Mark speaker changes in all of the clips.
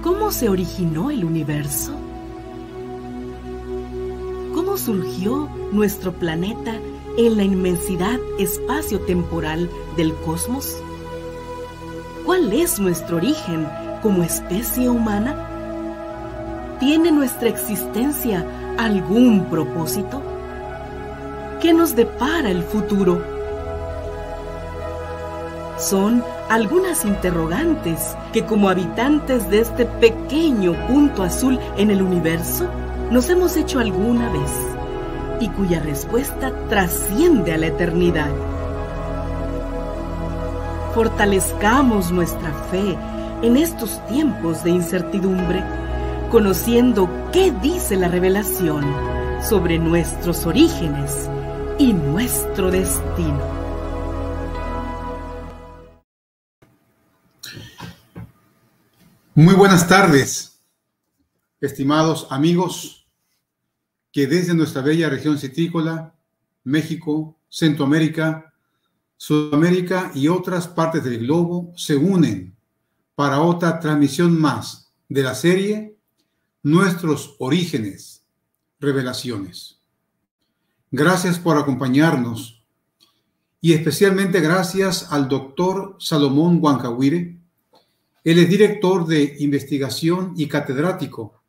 Speaker 1: ¿Cómo se originó el universo? ¿Cómo surgió nuestro planeta en la inmensidad espacio-temporal del cosmos? ¿Cuál es nuestro origen como especie humana? ¿Tiene nuestra existencia algún propósito? ¿Qué nos depara el futuro? Son algunas interrogantes que, como habitantes de este pequeño punto azul en el universo, nos hemos hecho alguna vez y cuya respuesta trasciende a la eternidad. Fortalezcamos nuestra fe en estos tiempos de incertidumbre, conociendo qué dice la revelación sobre nuestros orígenes y nuestro destino.
Speaker 2: Muy buenas tardes, estimados amigos que desde nuestra bella región citrícola, México, Centroamérica, Sudamérica y otras partes del globo se unen para otra transmisión más de la serie Nuestros Orígenes, Revelaciones. Gracias por acompañarnos y especialmente gracias al doctor Salomón Huancahuire. Él es director de investigación y catedrático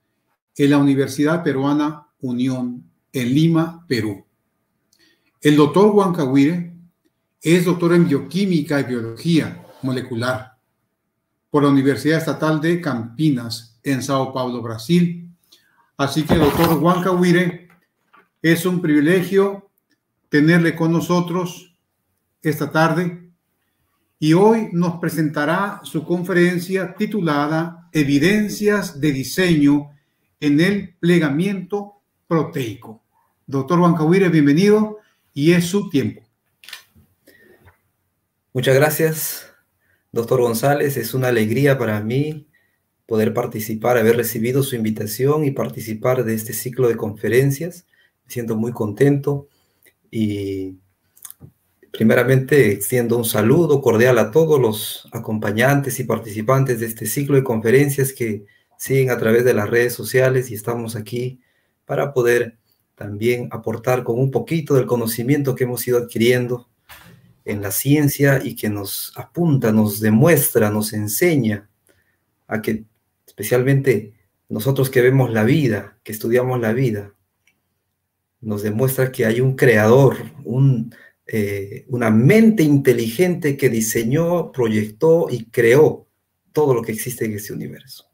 Speaker 2: en la Universidad Peruana Unión en Lima, Perú. El doctor Huancahuire es doctor en bioquímica y biología molecular por la Universidad Estatal de Campinas en Sao Paulo, Brasil. Así que, doctor Huancahuire, es un privilegio tenerle con nosotros esta tarde. Y hoy nos presentará su conferencia titulada Evidencias de diseño en el plegamiento proteico. Doctor Huancahuire, bienvenido y es su tiempo.
Speaker 3: Muchas gracias, doctor González. Es una alegría para mí poder participar, haber recibido su invitación y participar de este ciclo de conferencias. Me siento muy contento y primeramente, extiendo un saludo cordial a todos los acompañantes y participantes de este ciclo de conferencias que siguen a través de las redes sociales y estamos aquí para poder también aportar con un poquito del conocimiento que hemos ido adquiriendo en la ciencia y que nos apunta, nos demuestra, nos enseña a que, especialmente nosotros que vemos la vida, que estudiamos la vida, nos demuestra que hay un creador, una mente inteligente que diseñó, proyectó y creó todo lo que existe en este universo.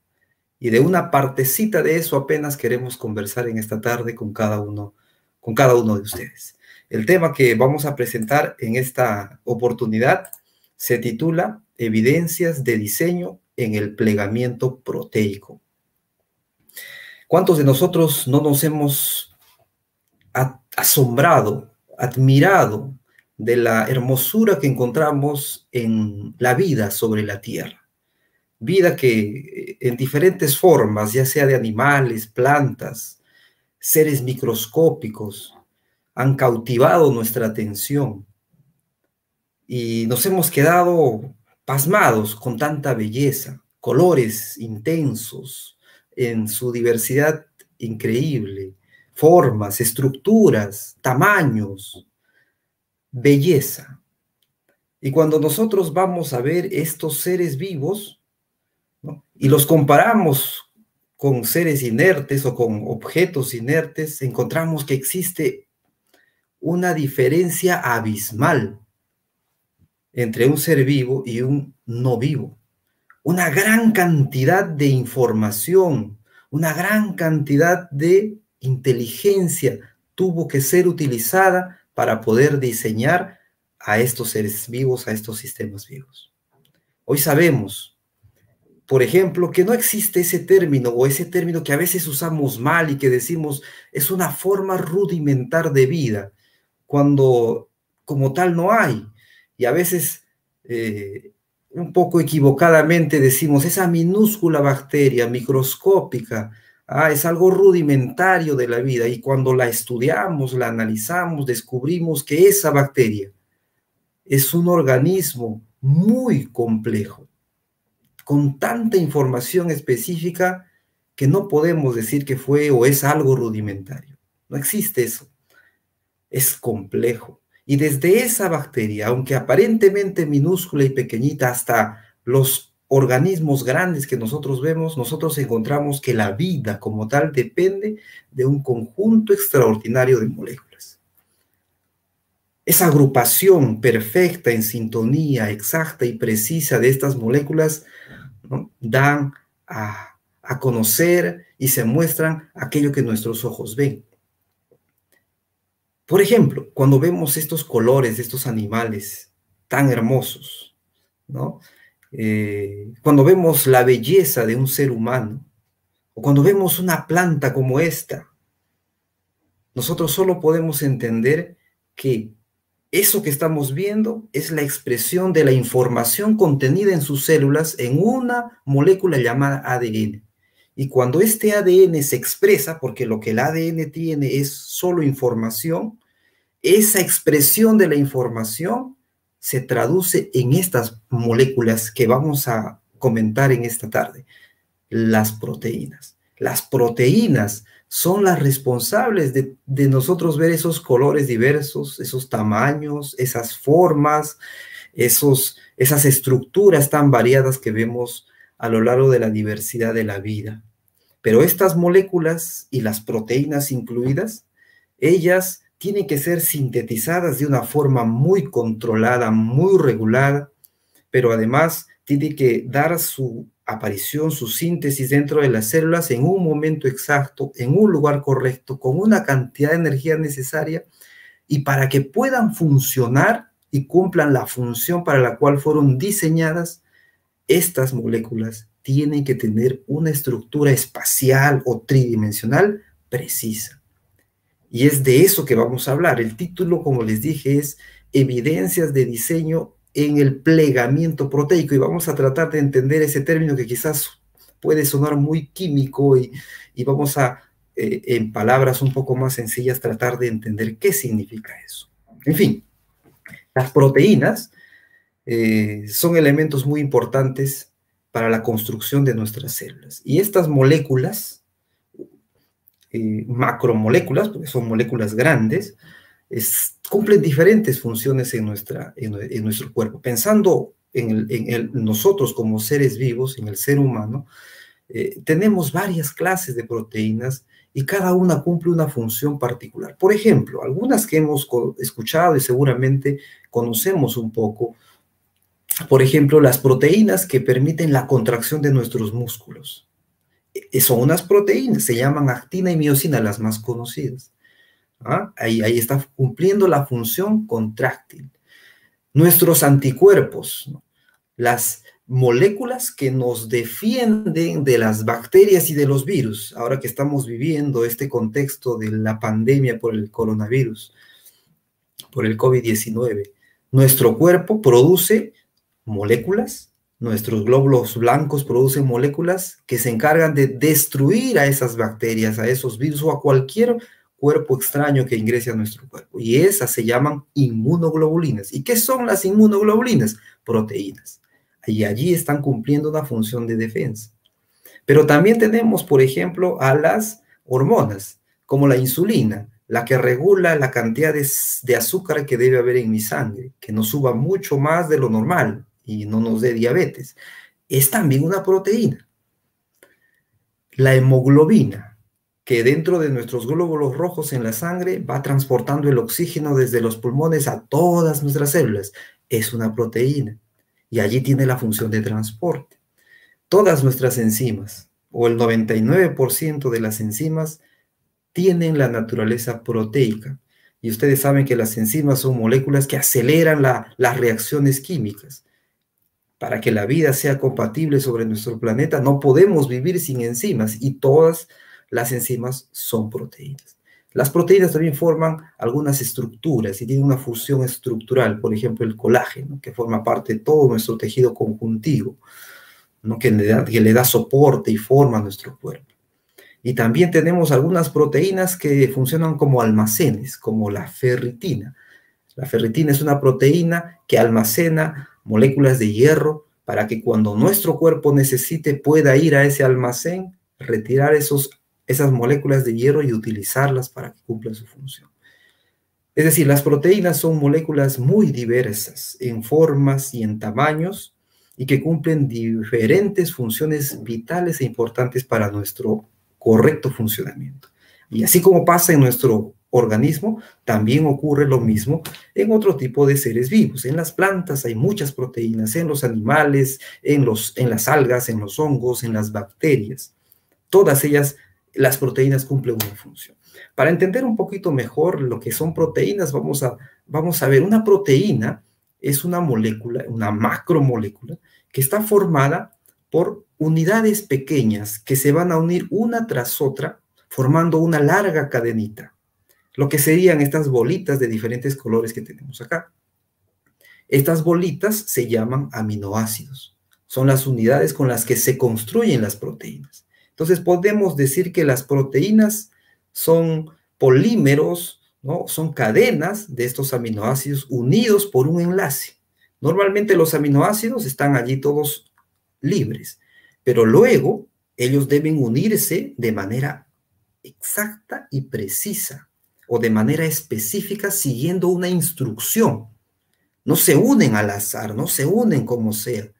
Speaker 3: Y de una partecita de eso apenas queremos conversar en esta tarde con cada uno de ustedes. El tema que vamos a presentar en esta oportunidad se titula Evidencias de diseño en el plegamiento proteico. ¿Cuántos de nosotros no nos hemos asombrado, admirado de la hermosura que encontramos en la vida sobre la Tierra? Vida que en diferentes formas, ya sea de animales, plantas, seres microscópicos, han cautivado nuestra atención y nos hemos quedado pasmados con tanta belleza, colores intensos en su diversidad increíble, formas, estructuras, tamaños, belleza. Y cuando nosotros vamos a ver estos seres vivos, ¿no?, y los comparamos con seres inertes o con objetos inertes, encontramos que existe una diferencia abismal entre un ser vivo y un no vivo. Una gran cantidad de información, una gran cantidad de inteligencia tuvo que ser utilizada para poder diseñar a estos seres vivos, a estos sistemas vivos. Hoy sabemos por ejemplo, que no existe ese término o ese término que a veces usamos mal y que decimos es una forma rudimentar de vida, cuando como tal no hay. Y a veces un poco equivocadamente decimos esa minúscula bacteria microscópica, es algo rudimentario de la vida, y cuando la estudiamos, la analizamos, descubrimos que esa bacteria es un organismo muy complejo, con tanta información específica que no podemos decir que fue o es algo rudimentario. No existe eso. Es complejo. Y desde esa bacteria, aunque aparentemente minúscula y pequeñita, hasta los organismos grandes que nosotros vemos, nosotros encontramos que la vida como tal depende de un conjunto extraordinario de moléculas. Esa agrupación perfecta, en sintonía exacta y precisa de estas moléculas, ¿no?, dan a conocer y se muestran aquello que nuestros ojos ven. Por ejemplo, cuando vemos estos colores de estos animales tan hermosos, ¿no? Cuando vemos la belleza de un ser humano, o cuando vemos una planta como esta, nosotros solo podemos entender que eso que estamos viendo es la expresión de la información contenida en sus células en una molécula llamada ADN. Y cuando este ADN se expresa, porque lo que el ADN tiene es solo información, esa expresión de la información se traduce en estas moléculas que vamos a comentar en esta tarde, las proteínas. Las proteínas son las responsables de nosotros ver esos colores diversos, esos tamaños, esas formas, esas estructuras tan variadas que vemos a lo largo de la diversidad de la vida. Pero estas moléculas, y las proteínas incluidas, ellas tienen que ser sintetizadas de una forma muy controlada, muy regulada, pero además tiene que dar su aparición, su síntesis dentro de las células en un momento exacto, en un lugar correcto, con una cantidad de energía necesaria, y para que puedan funcionar y cumplan la función para la cual fueron diseñadas, estas moléculas tienen que tener una estructura espacial o tridimensional precisa. Y es de eso que vamos a hablar. El título, como les dije, es Evidencias de diseño en el plegamiento proteico, y vamos a tratar de entender ese término que quizás puede sonar muy químico, y vamos a, en palabras un poco más sencillas, tratar de entender qué significa eso. En fin, las proteínas son elementos muy importantes para la construcción de nuestras células, y estas moléculas, macromoléculas, porque son moléculas grandes, cumplen diferentes funciones en nuestro cuerpo. Pensando en nosotros como seres vivos, en el ser humano, tenemos varias clases de proteínas y cada una cumple una función particular. Por ejemplo, algunas que hemos escuchado y seguramente conocemos un poco, por ejemplo, las proteínas que permiten la contracción de nuestros músculos. Son unas proteínas, se llaman actina y miosina, las más conocidas. Ahí está cumpliendo la función contráctil. Nuestros anticuerpos, ¿no?, las moléculas que nos defienden de las bacterias y de los virus, ahora que estamos viviendo este contexto de la pandemia por el coronavirus, por el COVID-19, nuestro cuerpo produce moléculas, nuestros glóbulos blancos producen moléculas que se encargan de destruir a esas bacterias, a esos virus o a cualquier cuerpo extraño que ingrese a nuestro cuerpo. Y esas se llaman inmunoglobulinas. ¿Y qué son las inmunoglobulinas? Proteínas. Y allí están cumpliendo una función de defensa. Pero también tenemos, por ejemplo, a las hormonas, como la insulina, la que regula la cantidad de azúcar que debe haber en mi sangre, que no suba mucho más de lo normal y no nos dé diabetes. Es también una proteína. La hemoglobina, que dentro de nuestros glóbulos rojos en la sangre va transportando el oxígeno desde los pulmones a todas nuestras células, es una proteína, y allí tiene la función de transporte. Todas nuestras enzimas, o el 99% de las enzimas, tienen la naturaleza proteica, y ustedes saben que las enzimas son moléculas que aceleran las reacciones químicas. para que la vida sea compatible sobre nuestro planeta, no podemos vivir sin enzimas, y todas las enzimas son proteínas. Las proteínas también forman algunas estructuras y tienen una función estructural, por ejemplo, el colágeno, que forma parte de todo nuestro tejido conjuntivo, ¿no? que le da soporte y forma a nuestro cuerpo. Y también tenemos algunas proteínas que funcionan como almacenes, como la ferritina. La ferritina es una proteína que almacena moléculas de hierro para que cuando nuestro cuerpo necesite pueda ir a ese almacén, retirar esas moléculas de hierro y utilizarlas para que cumplan su función. Es decir, las proteínas son moléculas muy diversas en formas y en tamaños y que cumplen diferentes funciones vitales e importantes para nuestro correcto funcionamiento. Y así como pasa en nuestro organismo, también ocurre lo mismo en otro tipo de seres vivos. En las plantas hay muchas proteínas, en los animales, en las algas, en los hongos, en las bacterias. Todas ellas, las proteínas cumplen una función. Para entender un poquito mejor lo que son proteínas, vamos a ver, una proteína es una molécula, una macromolécula, que está formada por unidades pequeñas que se van a unir una tras otra, formando una larga cadenita, lo que serían estas bolitas de diferentes colores que tenemos acá. Estas bolitas se llaman aminoácidos. Son las unidades con las que se construyen las proteínas. Entonces podemos decir que las proteínas son polímeros, ¿no? Son cadenas de estos aminoácidos unidos por un enlace. Normalmente los aminoácidos están allí todos libres, pero luego ellos deben unirse de manera exacta y precisa o de manera específica siguiendo una instrucción. No se unen al azar, no se unen como sea.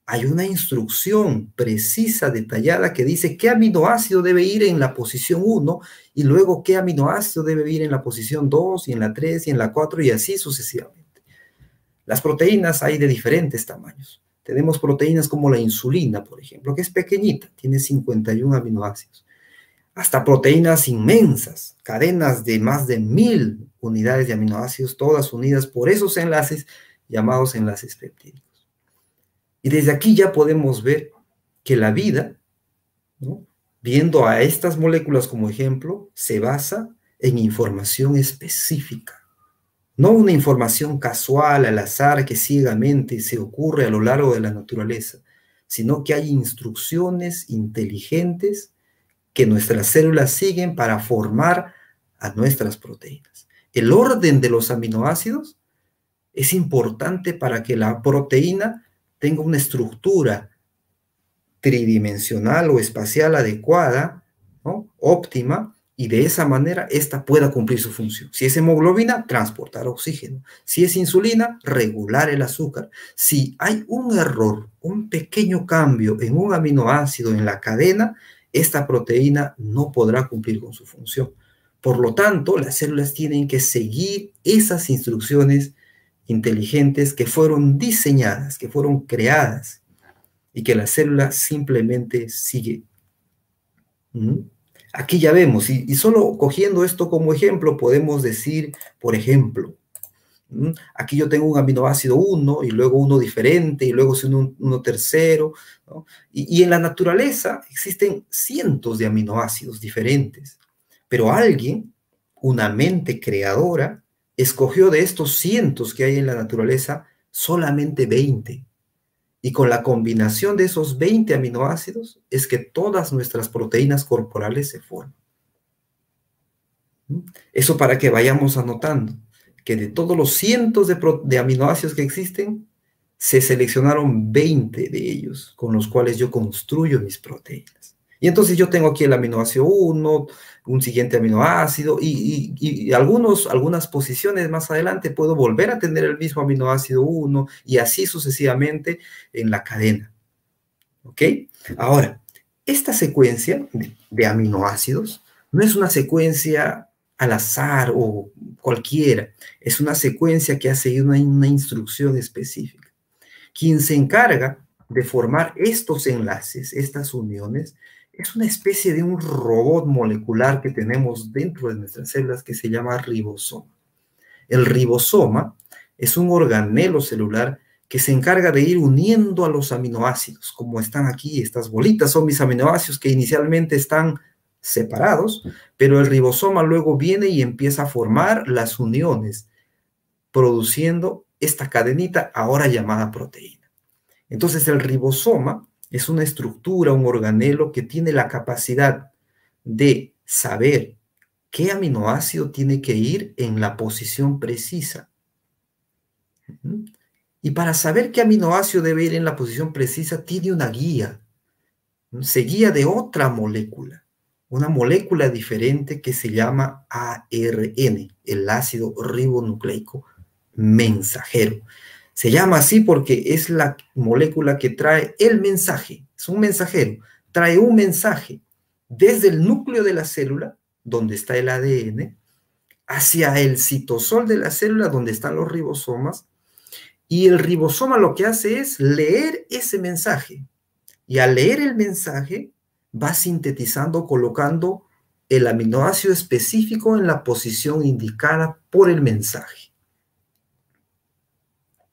Speaker 3: Hay una instrucción precisa, detallada, que dice qué aminoácido debe ir en la posición 1 y luego qué aminoácido debe ir en la posición 2 y en la 3 y en la 4 y así sucesivamente. Las proteínas hay de diferentes tamaños. Tenemos proteínas como la insulina, por ejemplo, que es pequeñita, tiene 51 aminoácidos. Hasta proteínas inmensas, cadenas de más de 1000 unidades de aminoácidos, todas unidas por esos enlaces llamados enlaces peptídicos. Y desde aquí ya podemos ver que la vida, ¿no?, viendo a estas moléculas como ejemplo, se basa en información específica. No una información casual, al azar, que ciegamente se ocurre a lo largo de la naturaleza, sino que hay instrucciones inteligentes que nuestras células siguen para formar a nuestras proteínas. El orden de los aminoácidos es importante para que la proteína tenga una estructura tridimensional o espacial adecuada, ¿no?, óptima, y de esa manera esta pueda cumplir su función. Si es hemoglobina, transportar oxígeno. Si es insulina, regular el azúcar. Si hay un error, un pequeño cambio en un aminoácido en la cadena, esta proteína no podrá cumplir con su función. Por lo tanto, las células tienen que seguir esas instrucciones inteligentes que fueron diseñadas, que fueron creadas, y que la célula simplemente sigue. Aquí ya vemos, y solo cogiendo esto como ejemplo, podemos decir, por ejemplo, aquí yo tengo un aminoácido 1, y luego uno diferente, y luego uno tercero, ¿no? Y en la naturaleza existen cientos de aminoácidos diferentes, pero alguien, una mente creadora, escogió de estos cientos que hay en la naturaleza solamente 20. Y con la combinación de esos 20 aminoácidos es que todas nuestras proteínas corporales se forman. Eso para que vayamos anotando que de todos los cientos de aminoácidos que existen, se seleccionaron 20 de ellos con los cuales yo construyo mis proteínas. Y entonces yo tengo aquí el aminoácido 1, un siguiente aminoácido y algunas posiciones más adelante puedo volver a tener el mismo aminoácido 1 y así sucesivamente en la cadena. ¿Ok? Ahora, esta secuencia de aminoácidos no es una secuencia al azar o cualquiera, es una secuencia que ha seguido una instrucción específica. Quien se encarga de formar estos enlaces, estas uniones, es una especie de un robot molecular que tenemos dentro de nuestras células que se llama ribosoma. El ribosoma es un organelo celular que se encarga de ir uniendo a los aminoácidos, como están aquí, estas bolitas son mis aminoácidos que inicialmente están separados, pero el ribosoma luego viene y empieza a formar las uniones, produciendo esta cadenita ahora llamada proteína. Entonces el ribosoma es una estructura, un organelo que tiene la capacidad de saber qué aminoácido tiene que ir en la posición precisa. Y para saber qué aminoácido debe ir en la posición precisa, tiene una guía. Se guía de otra molécula, una molécula diferente que se llama ARN, el ácido ribonucleico mensajero. Se llama así porque es la molécula que trae el mensaje, es un mensajero, trae un mensaje desde el núcleo de la célula, donde está el ADN, hacia el citosol de la célula, donde están los ribosomas, y el ribosoma lo que hace es leer ese mensaje, y al leer el mensaje va sintetizando, colocando el aminoácido específico en la posición indicada por el mensaje.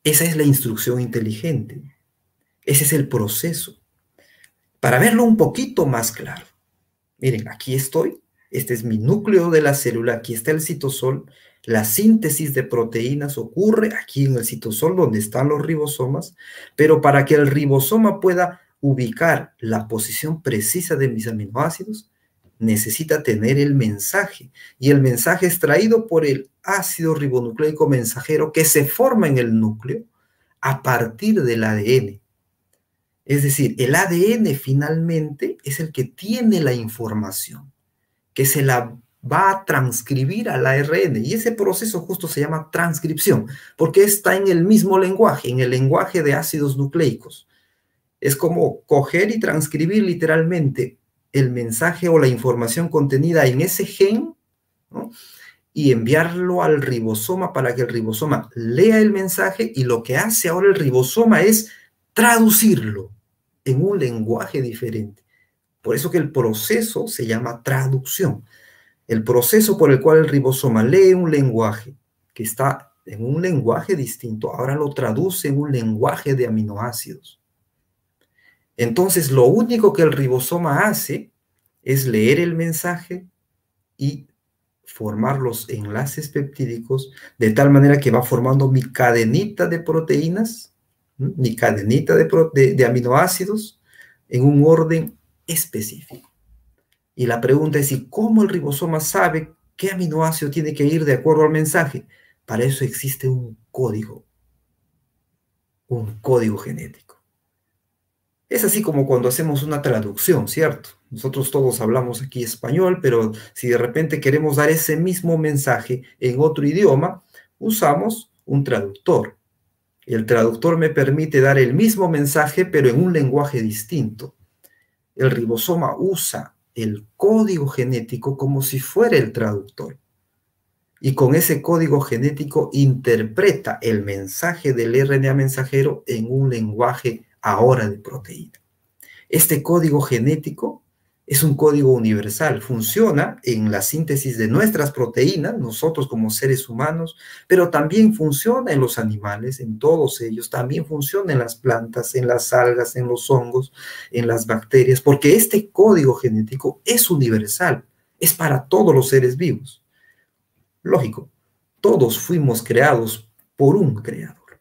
Speaker 3: Esa es la instrucción inteligente. Ese es el proceso. Para verlo un poquito más claro, miren, aquí estoy, este es mi núcleo de la célula, aquí está el citosol, la síntesis de proteínas ocurre aquí en el citosol donde están los ribosomas, pero para que el ribosoma pueda ubicar la posición precisa de mis aminoácidos, necesita tener el mensaje, y el mensaje es traído por el ácido ribonucleico mensajero que se forma en el núcleo a partir del ADN. Es decir, el ADN finalmente es el que tiene la información, que se la va a transcribir al ARN, y ese proceso justo se llama transcripción, porque está en el mismo lenguaje, en el lenguaje de ácidos nucleicos. Es como coger y transcribir literalmente el mensaje o la información contenida en ese gen, ¿no?, y enviarlo al ribosoma para que el ribosoma lea el mensaje, y lo que hace ahora el ribosoma es traducirlo en un lenguaje diferente. Por eso que el proceso se llama traducción. El proceso por el cual el ribosoma lee un lenguaje que está en un lenguaje distinto, ahora lo traduce en un lenguaje de aminoácidos. Entonces, lo único que el ribosoma hace es leer el mensaje y formar los enlaces peptídicos de tal manera que va formando mi cadenita de proteínas, mi cadenita de aminoácidos en un orden específico. Y la pregunta es, ¿y cómo el ribosoma sabe qué aminoácido tiene que ir de acuerdo al mensaje? Para eso existe un código genético. Es así como cuando hacemos una traducción, ¿cierto? Nosotros todos hablamos aquí español, pero si de repente queremos dar ese mismo mensaje en otro idioma, usamos un traductor. El traductor me permite dar el mismo mensaje, pero en un lenguaje distinto. El ribosoma usa el código genético como si fuera el traductor. Y con ese código genético interpreta el mensaje del RNA mensajero en un lenguaje ahora de proteína. Este código genético es un código universal, funciona en la síntesis de nuestras proteínas, nosotros como seres humanos, pero también funciona en los animales, en todos ellos, también funciona en las plantas, en las algas, en los hongos, en las bacterias, porque este código genético es universal, es para todos los seres vivos. Lógico, todos fuimos creados por un creador,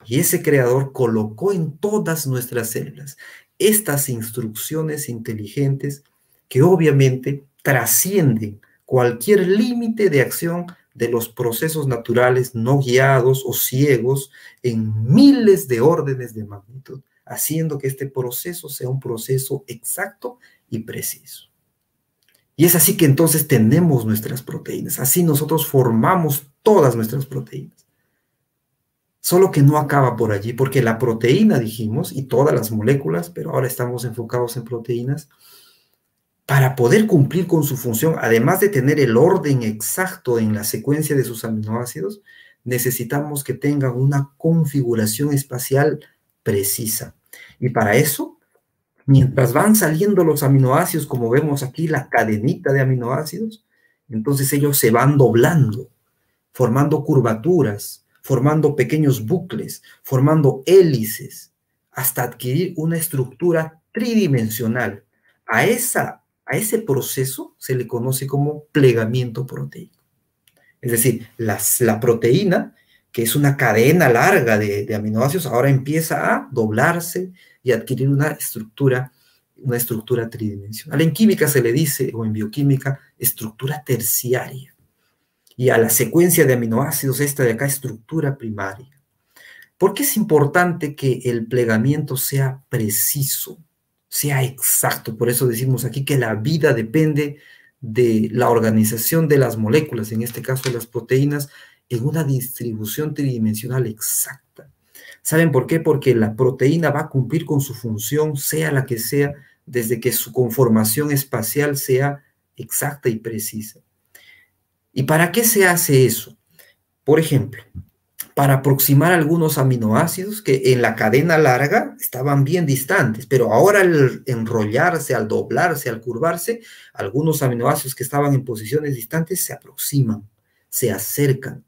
Speaker 3: y ese creador colocó en todas nuestras células estas instrucciones inteligentes que obviamente trascienden cualquier límite de acción de los procesos naturales no guiados o ciegos en miles de órdenes de magnitud, haciendo que este proceso sea un proceso exacto y preciso. Y es así que entonces tenemos nuestras proteínas, así nosotros formamos todas nuestras proteínas. Solo que no acaba por allí, porque la proteína, dijimos, y todas las moléculas, pero ahora estamos enfocados en proteínas, para poder cumplir con su función, además de tener el orden exacto en la secuencia de sus aminoácidos, necesitamos que tengan una configuración espacial precisa. Y para eso, mientras van saliendo los aminoácidos, como vemos aquí, la cadenita de aminoácidos, entonces ellos se van doblando, formando curvaturas, formando pequeños bucles, formando hélices, hasta adquirir una estructura tridimensional. A ese proceso se le conoce como plegamiento proteico. Es decir, la proteína, que es una cadena larga de aminoácidos, ahora empieza a doblarse y adquirir una estructura tridimensional. En química se le dice, o en bioquímica, estructura terciaria. Y a la secuencia de aminoácidos, esta de acá, estructura primaria. ¿Por qué es importante que el plegamiento sea preciso, sea exacto? Por eso decimos aquí que la vida depende de la organización de las moléculas, en este caso de las proteínas, en una distribución tridimensional exacta. ¿Saben por qué? Porque la proteína va a cumplir con su función, sea la que sea, desde que su conformación espacial sea exacta y precisa. ¿Y para qué se hace eso? Por ejemplo, para aproximar algunos aminoácidos que en la cadena larga estaban bien distantes, pero ahora al enrollarse, al doblarse, al curvarse, algunos aminoácidos que estaban en posiciones distantes se aproximan, se acercan.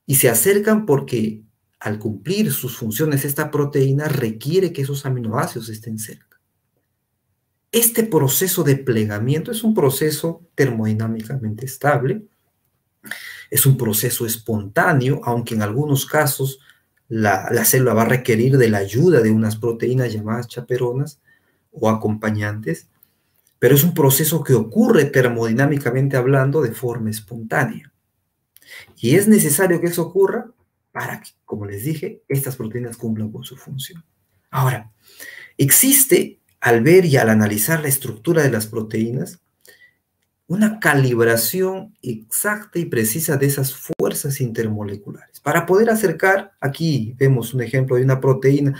Speaker 3: Y se acercan porque al cumplir sus funciones esta proteína requiere que esos aminoácidos estén cerca. Este proceso de plegamiento es un proceso termodinámicamente estable, es un proceso espontáneo, aunque en algunos casos la célula va a requerir de la ayuda de unas proteínas llamadas chaperonas o acompañantes, pero es un proceso que ocurre termodinámicamente hablando de forma espontánea. Y es necesario que eso ocurra para que, como les dije, estas proteínas cumplan con su función. Ahora, existe, al ver y al analizar la estructura de las proteínas, una calibración exacta y precisa de esas fuerzas intermoleculares. Para poder acercar, aquí vemos un ejemplo de una proteína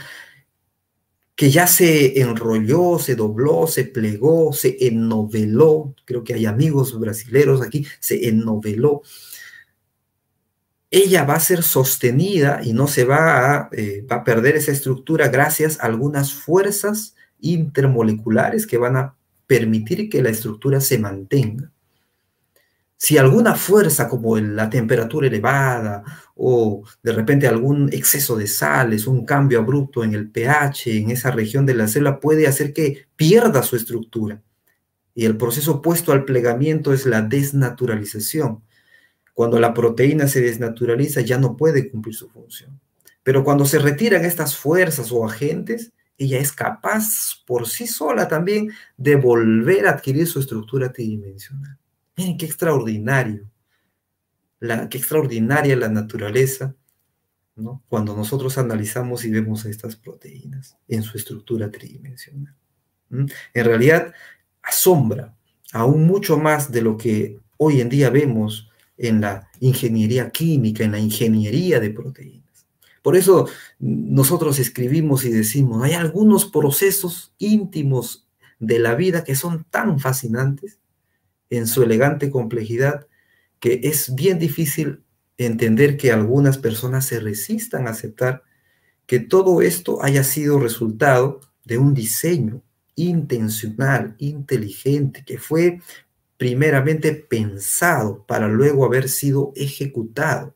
Speaker 3: que ya se enrolló, se dobló, se plegó, se ennoveló. Creo que hay amigos brasileros aquí, se ennoveló. Ella va a ser sostenida y no se va a perder esa estructura gracias a algunas fuerzas intermoleculares que van a permitir que la estructura se mantenga. Si alguna fuerza como la temperatura elevada o de repente algún exceso de sales, un cambio abrupto en el pH en esa región de la célula puede hacer que pierda su estructura. Y el proceso opuesto al plegamiento es la desnaturalización. Cuando la proteína se desnaturaliza ya no puede cumplir su función. Pero cuando se retiran estas fuerzas o agentes, ella es capaz por sí sola también de volver a adquirir su estructura tridimensional. Miren qué extraordinario, qué extraordinaria la naturaleza, ¿no? Cuando nosotros analizamos y vemos a estas proteínas en su estructura tridimensional. En realidad asombra aún mucho más de lo que hoy en día vemos en la ingeniería química, en la ingeniería de proteínas. Por eso nosotros escribimos y decimos, hay algunos procesos íntimos de la vida que son tan fascinantes en su elegante complejidad que es bien difícil entender que algunas personas se resistan a aceptar que todo esto haya sido resultado de un diseño intencional, inteligente, que fue primeramente pensado para luego haber sido ejecutado,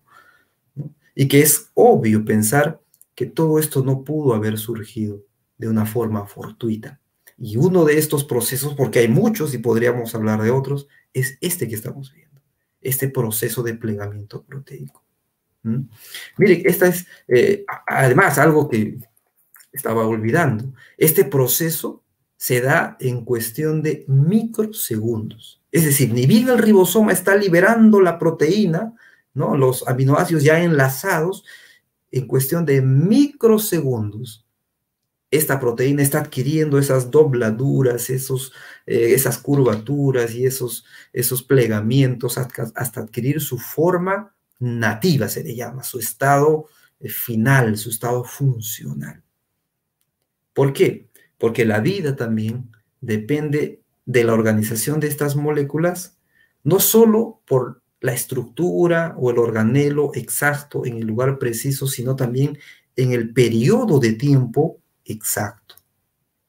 Speaker 3: ¿no? Y que es obvio pensar que todo esto no pudo haber surgido de una forma fortuita. Y uno de estos procesos, porque hay muchos y podríamos hablar de otros, es este que estamos viendo, este proceso de plegamiento proteico. Miren, esta es además algo que estaba olvidando. Este proceso se da en cuestión de microsegundos. Es decir, ni bien el ribosoma está liberando la proteína, ¿no? Los aminoácidos ya enlazados, en cuestión de microsegundos, esta proteína está adquiriendo esas dobladuras, esas curvaturas y esos plegamientos hasta adquirir su forma nativa, se le llama, su estado final, su estado funcional. ¿Por qué? Porque la vida también depende de la organización de estas moléculas, no solo por la estructura o el organelo exacto en el lugar preciso, sino también en el periodo de tiempo exacto.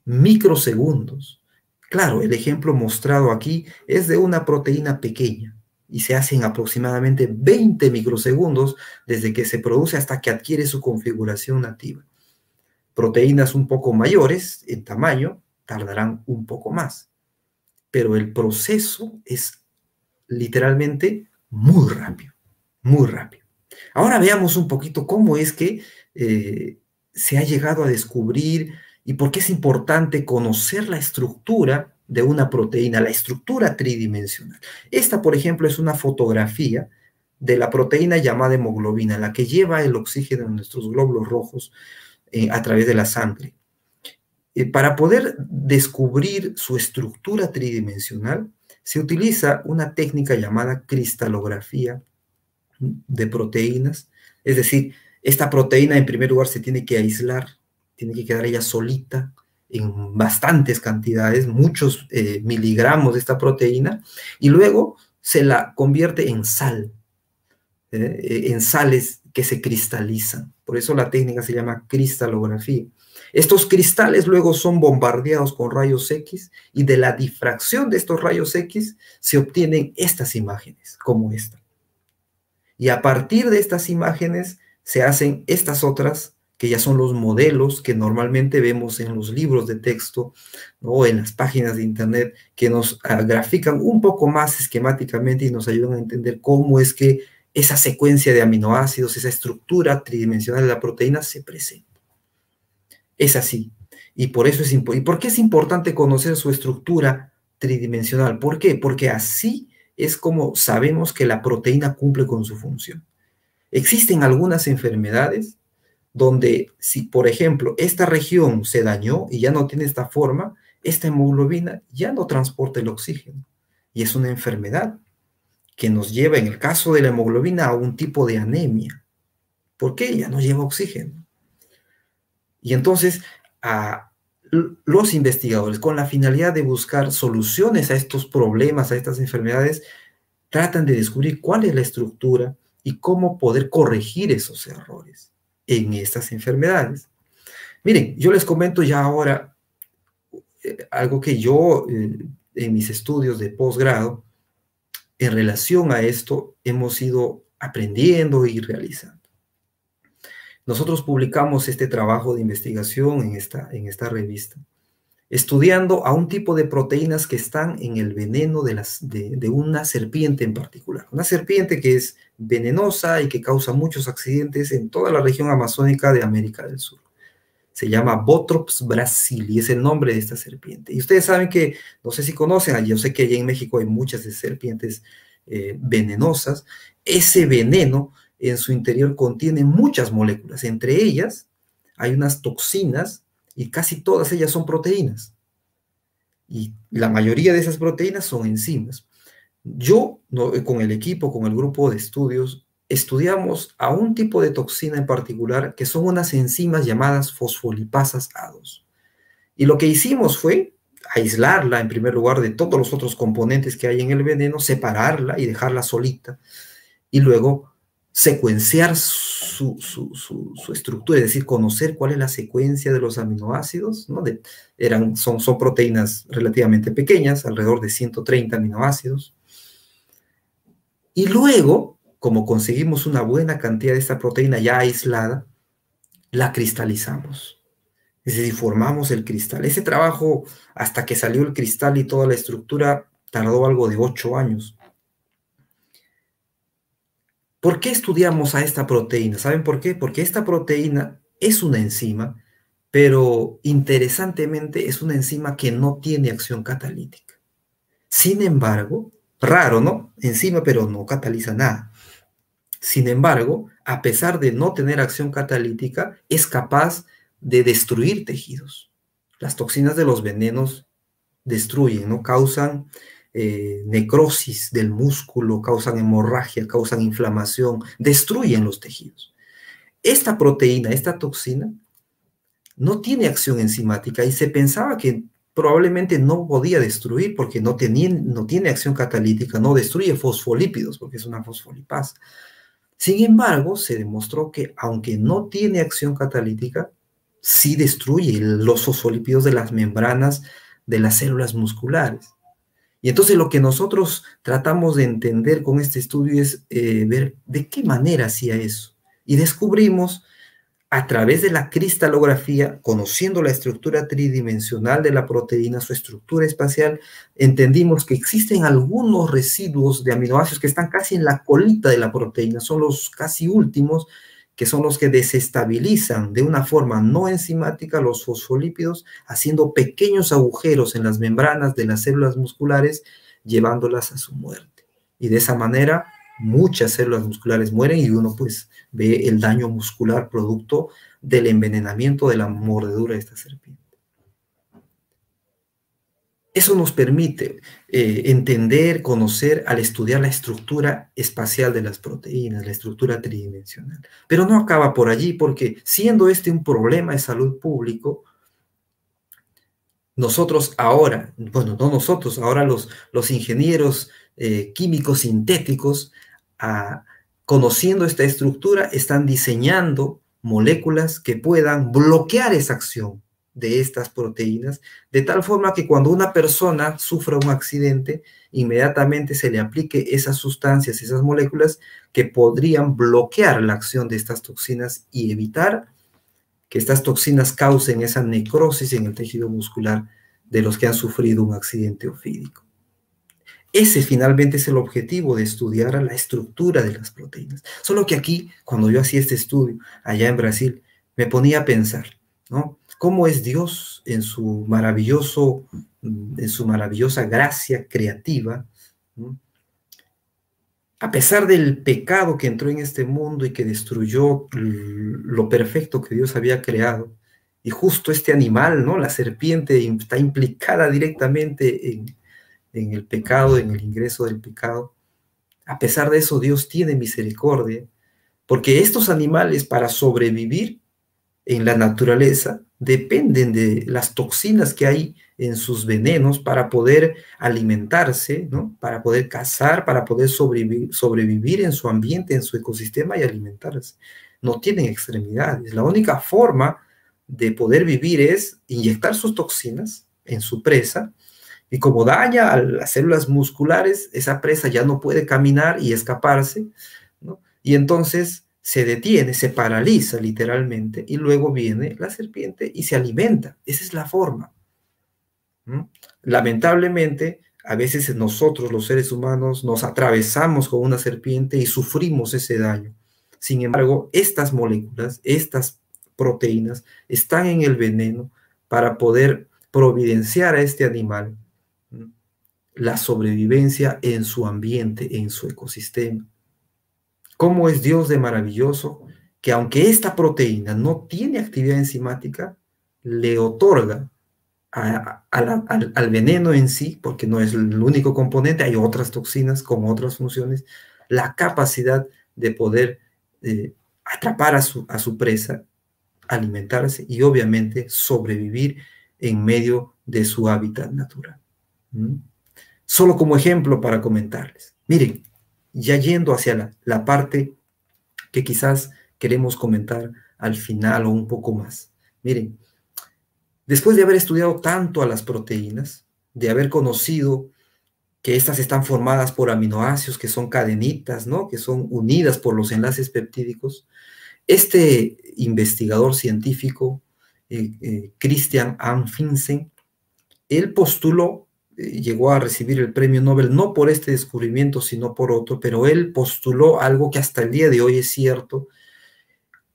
Speaker 3: Microsegundos. Claro, el ejemplo mostrado aquí es de una proteína pequeña, y se hace en aproximadamente 20 microsegundos desde que se produce hasta que adquiere su configuración nativa. Proteínas un poco mayores en tamaño tardarán un poco más, pero el proceso es literalmente muy rápido, muy rápido. Ahora veamos un poquito cómo es que se ha llegado a descubrir y por qué es importante conocer la estructura de una proteína, la estructura tridimensional. Esta, por ejemplo, es una fotografía de la proteína llamada hemoglobina, la que lleva el oxígeno en nuestros glóbulos rojos a través de la sangre. Para poder descubrir su estructura tridimensional, se utiliza una técnica llamada cristalografía de proteínas. Es decir, esta proteína en primer lugar se tiene que aislar, tiene que quedar ella solita en bastantes cantidades, muchos miligramos de esta proteína, y luego se la convierte en sal, en sales que se cristalizan. Por eso la técnica se llama cristalografía. Estos cristales luego son bombardeados con rayos X y de la difracción de estos rayos X se obtienen estas imágenes, como esta. Y a partir de estas imágenes se hacen estas otras, que ya son los modelos que normalmente vemos en los libros de texto, ¿no? O en las páginas de internet, que nos grafican un poco más esquemáticamente y nos ayudan a entender cómo es que esa secuencia de aminoácidos, esa estructura tridimensional de la proteína se presenta. Es así. Y por eso ¿y por qué es importante conocer su estructura tridimensional? ¿Por qué? Porque así es como sabemos que la proteína cumple con su función. Existen algunas enfermedades donde si, por ejemplo, esta región se dañó y ya no tiene esta forma, esta hemoglobina ya no transporta el oxígeno. Y es una enfermedad que nos lleva, en el caso de la hemoglobina, a un tipo de anemia. ¿Por qué? Ya no lleva oxígeno. Y entonces, los investigadores, con la finalidad de buscar soluciones a estos problemas, a estas enfermedades, tratan de descubrir cuál es la estructura y cómo poder corregir esos errores en estas enfermedades. Miren, yo les comento ya ahora algo que yo, en mis estudios de posgrado, en relación a esto, hemos ido aprendiendo y realizando. Nosotros publicamos este trabajo de investigación en esta revista, estudiando a un tipo de proteínas que están en el veneno de una serpiente en particular. Una serpiente que es venenosa y que causa muchos accidentes en toda la región amazónica de América del Sur. Se llama Botrops brasili, es el nombre de esta serpiente. Y ustedes saben que, no sé si conocen, yo sé que allá en México hay muchas serpientes venenosas. Ese veneno en su interior contiene muchas moléculas. Entre ellas hay unas toxinas y casi todas ellas son proteínas. Y la mayoría de esas proteínas son enzimas. Yo, con el equipo, con el grupo de estudios, estudiamos a un tipo de toxina en particular que son unas enzimas llamadas fosfolipasas A2. Y lo que hicimos fue aislarla en primer lugar de todos los otros componentes que hay en el veneno, separarla y dejarla solita, y luego secuenciar su estructura, es decir, conocer cuál es la secuencia de los aminoácidos, ¿no? Son proteínas relativamente pequeñas, alrededor de 130 aminoácidos. Y luego, como conseguimos una buena cantidad de esta proteína ya aislada, la cristalizamos. Es decir, formamos el cristal. Ese trabajo, hasta que salió el cristal y toda la estructura, tardó algo de 8 años. ¿Por qué estudiamos a esta proteína? ¿Saben por qué? Porque esta proteína es una enzima, pero interesantemente es una enzima que no tiene acción catalítica. Sin embargo, raro, ¿no? Enzima, pero no cataliza nada. Sin embargo, a pesar de no tener acción catalítica, es capaz de destruir tejidos. Las toxinas de los venenos destruyen, ¿no? Causan necrosis del músculo, causan hemorragia, causan inflamación, destruyen los tejidos. Esta proteína, esta toxina, no tiene acción enzimática y se pensaba que probablemente no podía destruir porque no tiene acción catalítica, no destruye fosfolípidos porque es una fosfolipasa. Sin embargo, se demostró que aunque no tiene acción catalítica, sí destruye los fosfolípidos de las membranas de las células musculares. Y entonces lo que nosotros tratamos de entender con este estudio es ver de qué manera hacía eso. Y descubrimos a través de la cristalografía, conociendo la estructura tridimensional de la proteína, su estructura espacial, entendimos que existen algunos residuos de aminoácidos que están casi en la colita de la proteína, son los casi últimos, que son los que desestabilizan de una forma no enzimática los fosfolípidos, haciendo pequeños agujeros en las membranas de las células musculares, llevándolas a su muerte. Y de esa manera, muchas células musculares mueren y uno pues ve el daño muscular producto del envenenamiento de la mordedura de esta serpiente. Eso nos permite entender, conocer al estudiar la estructura espacial de las proteínas, la estructura tridimensional. Pero no acaba por allí, porque siendo este un problema de salud público, nosotros ahora, bueno, no nosotros, ahora los ingenieros químicos sintéticos, conociendo esta estructura, están diseñando moléculas que puedan bloquear esa acción de estas proteínas, de tal forma que cuando una persona sufra un accidente, inmediatamente se le aplique esas sustancias, esas moléculas que podrían bloquear la acción de estas toxinas y evitar que estas toxinas causen esa necrosis en el tejido muscular de los que han sufrido un accidente ofídico. Ese finalmente es el objetivo de estudiar la estructura de las proteínas. Solo que aquí, cuando yo hacía este estudio allá en Brasil, me ponía a pensar, ¿no? ¿Cómo es Dios en su maravillosa gracia creativa, ¿no? A pesar del pecado que entró en este mundo y que destruyó lo perfecto que Dios había creado, y justo este animal, ¿no? La serpiente está implicada directamente en el pecado, en el ingreso del pecado. A pesar de eso, Dios tiene misericordia, porque estos animales, para sobrevivir en la naturaleza, dependen de las toxinas que hay en sus venenos para poder alimentarse, ¿no? Para poder cazar, para poder sobrevivir en su ambiente, en su ecosistema y alimentarse. No tienen extremidades. La única forma de poder vivir es inyectar sus toxinas en su presa, y como daña a las células musculares, esa presa ya no puede caminar y escaparse, ¿no? Y entonces se detiene, se paraliza literalmente, y luego viene la serpiente y se alimenta. Esa es la forma. ¿No? Lamentablemente, a veces nosotros, los seres humanos, nos atravesamos con una serpiente y sufrimos ese daño. Sin embargo, estas moléculas, estas proteínas, están en el veneno para poder providenciar a este animal, ¿no? La sobrevivencia en su ambiente, en su ecosistema. ¿Cómo es Dios de maravilloso? Que aunque esta proteína no tiene actividad enzimática, le otorga al veneno en sí, porque no es el único componente, hay otras toxinas con otras funciones, la capacidad de poder atrapar a su presa, alimentarse y obviamente sobrevivir en medio de su hábitat natural. Solo como ejemplo para comentarles. Miren, ya yendo hacia la parte que quizás queremos comentar al final o un poco más. Miren, después de haber estudiado tanto a las proteínas, de haber conocido que estas están formadas por aminoácidos que son cadenitas, ¿no? Que son unidas por los enlaces peptídicos, este investigador científico, Christian Amundsen, él postuló, llegó a recibir el premio Nobel no por este descubrimiento, sino por otro, pero él postuló algo que hasta el día de hoy es cierto,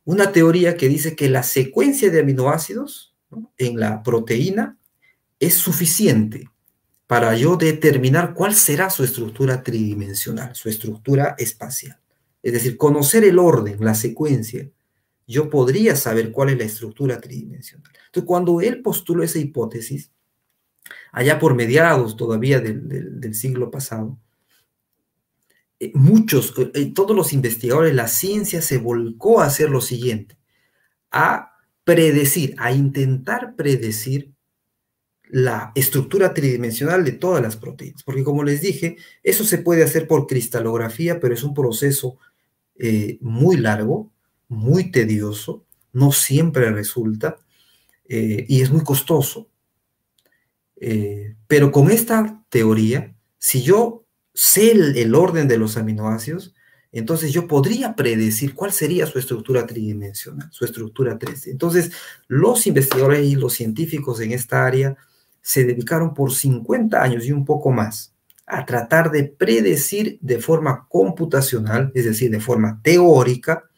Speaker 3: una teoría que dice que la secuencia de aminoácidos, ¿no? En la proteína es suficiente para yo determinar cuál será su estructura tridimensional, su estructura espacial. Es decir, conocer el orden, la secuencia, yo podría saber cuál es la estructura tridimensional. Entonces, cuando él postuló esa hipótesis, allá por mediados todavía del siglo pasado, todos los investigadores, la ciencia se volcó a hacer lo siguiente, a predecir, a intentar predecir la estructura tridimensional de todas las proteínas, porque como les dije, eso se puede hacer por cristalografía, pero es un proceso muy largo, muy tedioso, no siempre resulta, y es muy costoso. Pero con esta teoría Si yo sé el orden de los aminoácidos, entonces yo podría predecir cuál sería su estructura tridimensional, su estructura 3D. Entonces, los investigadores y los científicos en esta área se dedicaron por 50 años y un poco más a tratar de predecir de forma computacional, es decir, de forma teórica,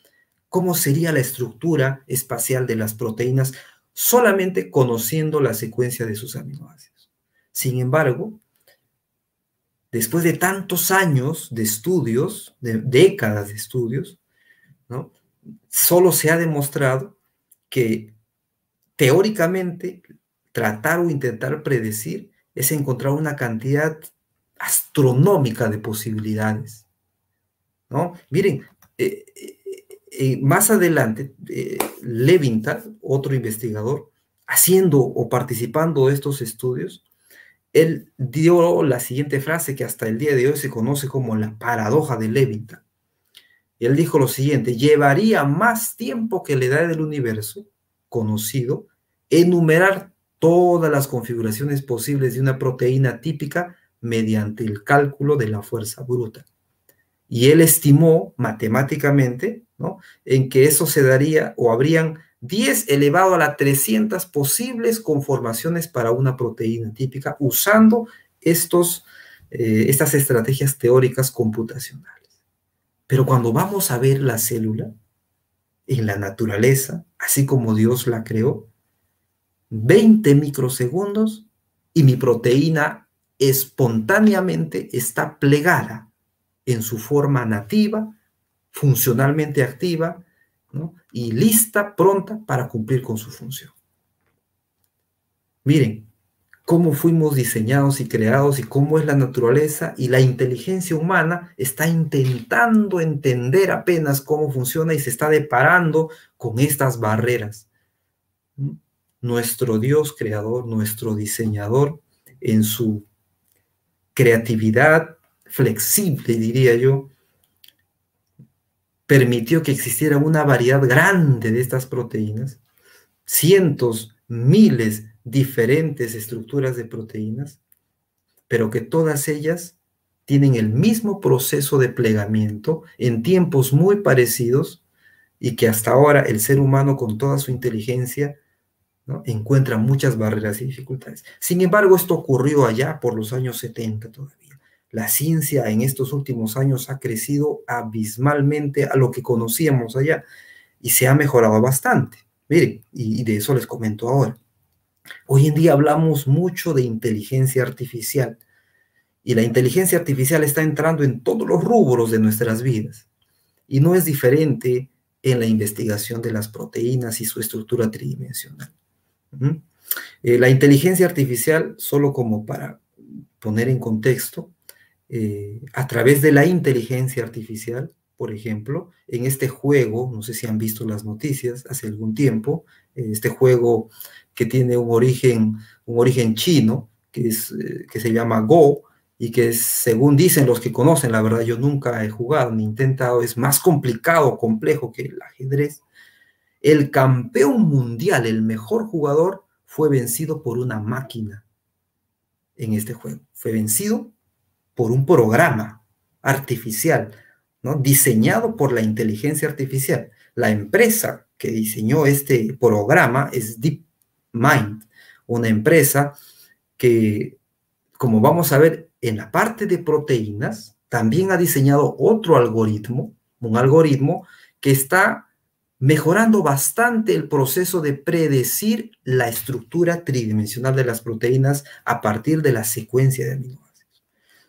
Speaker 3: cómo sería la estructura espacial de las proteínas solamente conociendo la secuencia de sus aminoácidos. Sin embargo, después de tantos años de estudios, de décadas de estudios, ¿no?, solo se ha demostrado que teóricamente tratar o intentar predecir es encontrar una cantidad astronómica de posibilidades, ¿no? Miren, más adelante, Levinthal, otro investigador, haciendo o participando de estos estudios, él dio la siguiente frase que hasta el día de hoy se conoce como la paradoja de Levinthal. Él dijo lo siguiente: llevaría más tiempo que la edad del universo conocido enumerar todas las configuraciones posibles de una proteína típica mediante el cálculo de la fuerza bruta. Y él estimó matemáticamente, ¿no?, en que eso se daría o habrían 10 elevado a la 300 posibles conformaciones para una proteína típica usando estas estrategias teóricas computacionales. Pero cuando vamos a ver la célula en la naturaleza, así como Dios la creó, 20 microsegundos y mi proteína espontáneamente está plegada en su forma nativa, funcionalmente activa, ¿no?, y lista, pronta para cumplir con su función. Miren cómo fuimos diseñados y creados y cómo es la naturaleza, y la inteligencia humana está intentando entender apenas cómo funciona y se está deparando con estas barreras. Nuestro Dios creador, nuestro diseñador, en su creatividad flexible, diría yo, permitió que existiera una variedad grande de estas proteínas, cientos, miles, diferentes estructuras de proteínas, pero que todas ellas tienen el mismo proceso de plegamiento en tiempos muy parecidos, y que hasta ahora el ser humano, con toda su inteligencia, ¿no?, encuentra muchas barreras y dificultades. Sin embargo, esto ocurrió allá por los años 70 todavía. La ciencia en estos últimos años ha crecido abismalmente a lo que conocíamos allá y se ha mejorado bastante. Miren, y de eso les comento ahora. Hoy en día hablamos mucho de inteligencia artificial, y la inteligencia artificial está entrando en todos los rubros de nuestras vidas, y no es diferente en la investigación de las proteínas y su estructura tridimensional. La inteligencia artificial, solo como para poner en contexto, a través de la inteligencia artificial, por ejemplo, en este juego, no sé si han visto las noticias hace algún tiempo, este juego que tiene un origen chino, que se llama Go, y que según dicen los que conocen, la verdad yo nunca he jugado ni intentado, es más complicado, complejo que el ajedrez. El campeón mundial, el mejor jugador, fue vencido por una máquina en este juego. Fue vencido por un programa artificial, ¿no?, diseñado por la inteligencia artificial. La empresa que diseñó este programa es DeepMind, una empresa que, como vamos a ver en la parte de proteínas, también ha diseñado otro algoritmo, un algoritmo que está mejorando bastante el proceso de predecir la estructura tridimensional de las proteínas a partir de la secuencia de aminoácidos.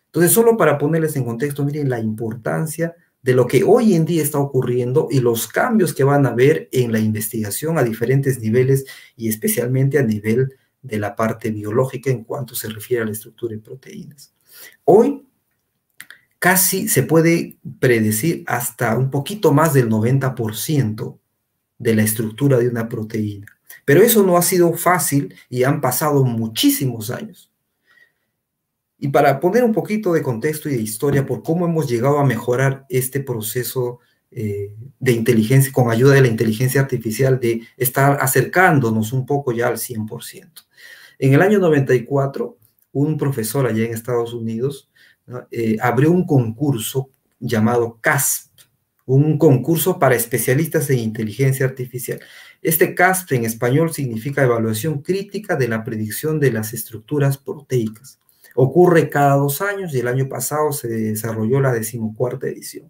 Speaker 3: Entonces, solo para ponerles en contexto, miren la importancia de lo que hoy en día está ocurriendo y los cambios que van a haber en la investigación a diferentes niveles, y especialmente a nivel de la parte biológica en cuanto se refiere a la estructura de proteínas. Hoy casi se puede predecir hasta un poquito más del 90% de la estructura de una proteína. Pero eso no ha sido fácil y han pasado muchísimos años. Y para poner un poquito de contexto y de historia por cómo hemos llegado a mejorar este proceso de inteligencia, con ayuda de la inteligencia artificial, de estar acercándonos un poco ya al 100%. En el año 94, un profesor allá en Estados Unidos, ¿no? Abrió un concurso llamado CASP, un concurso para especialistas en inteligencia artificial. Este CASP en español significa Evaluación Crítica de la Predicción de las Estructuras Proteicas. Ocurre cada 2 años y el año pasado se desarrolló la 14ª edición.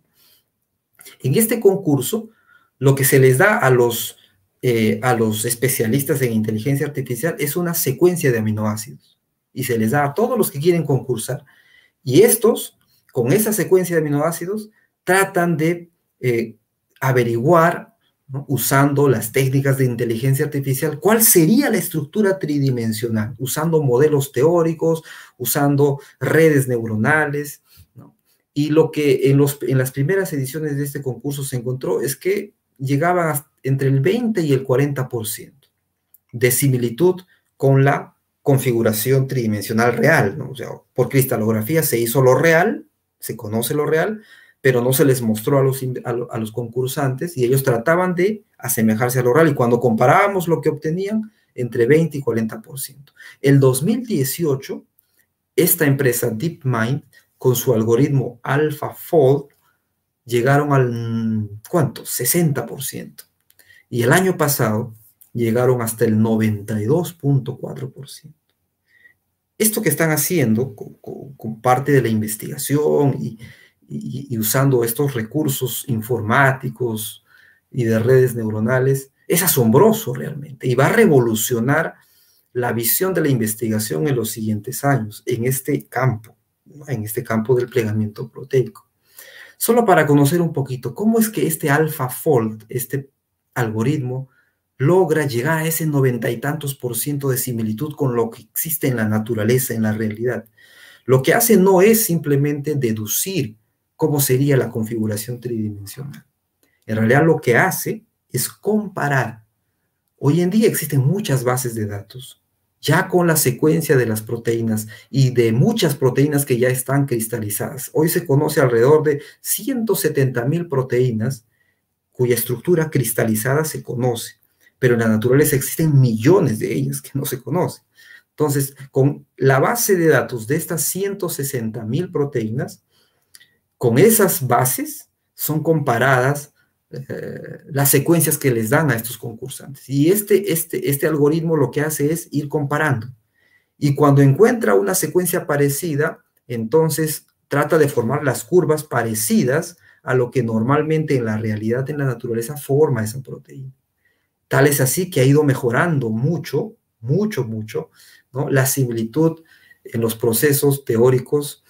Speaker 3: En este concurso, lo que se les da a los especialistas en inteligencia artificial es una secuencia de aminoácidos y se les da a todos los que quieren concursar. Y estos, con esa secuencia de aminoácidos, tratan de averiguar, ¿no?, usando las técnicas de inteligencia artificial, cuál sería la estructura tridimensional, usando modelos teóricos, usando redes neuronales, ¿no? Y lo que en las primeras ediciones de este concurso se encontró es que llegaban entre el 20 y el 40% de similitud con la configuración tridimensional real, ¿no? O sea, por cristalografía se hizo lo real, se conoce lo real, pero no se les mostró a los concursantes y ellos trataban de asemejarse a lo real. Y cuando comparábamos lo que obtenían, entre 20 y 40%. El 2018, esta empresa DeepMind, con su algoritmo AlphaFold, llegaron al, ¿cuánto? 60%. Y el año pasado llegaron hasta el 92.4%. Esto que están haciendo con parte de la investigación y usando estos recursos informáticos y de redes neuronales, es asombroso realmente y va a revolucionar la visión de la investigación en los siguientes años, en este campo, ¿no?, en este campo del plegamiento proteico. Solo para conocer un poquito, ¿cómo es que este AlphaFold, este algoritmo, logra llegar a ese 90 y tantos % de similitud con lo que existe en la naturaleza, en la realidad? Lo que hace no es simplemente deducir cómo sería la configuración tridimensional. En realidad lo que hace es comparar. Hoy en día existen muchas bases de datos, ya con la secuencia de las proteínas y de muchas proteínas que ya están cristalizadas. Hoy se conoce alrededor de 170.000 proteínas cuya estructura cristalizada se conoce, pero en la naturaleza existen millones de ellas que no se conocen. Entonces, con la base de datos de estas 160.000 proteínas, con esas bases son comparadas las secuencias que les dan a estos concursantes. Y este algoritmo lo que hace es ir comparando. Y cuando encuentra una secuencia parecida, entonces trata de formar las curvas parecidas a lo que normalmente en la realidad, en la naturaleza, forma esa proteína. Tal es así que ha ido mejorando mucho, ¿no?, la similitud en los procesos teóricos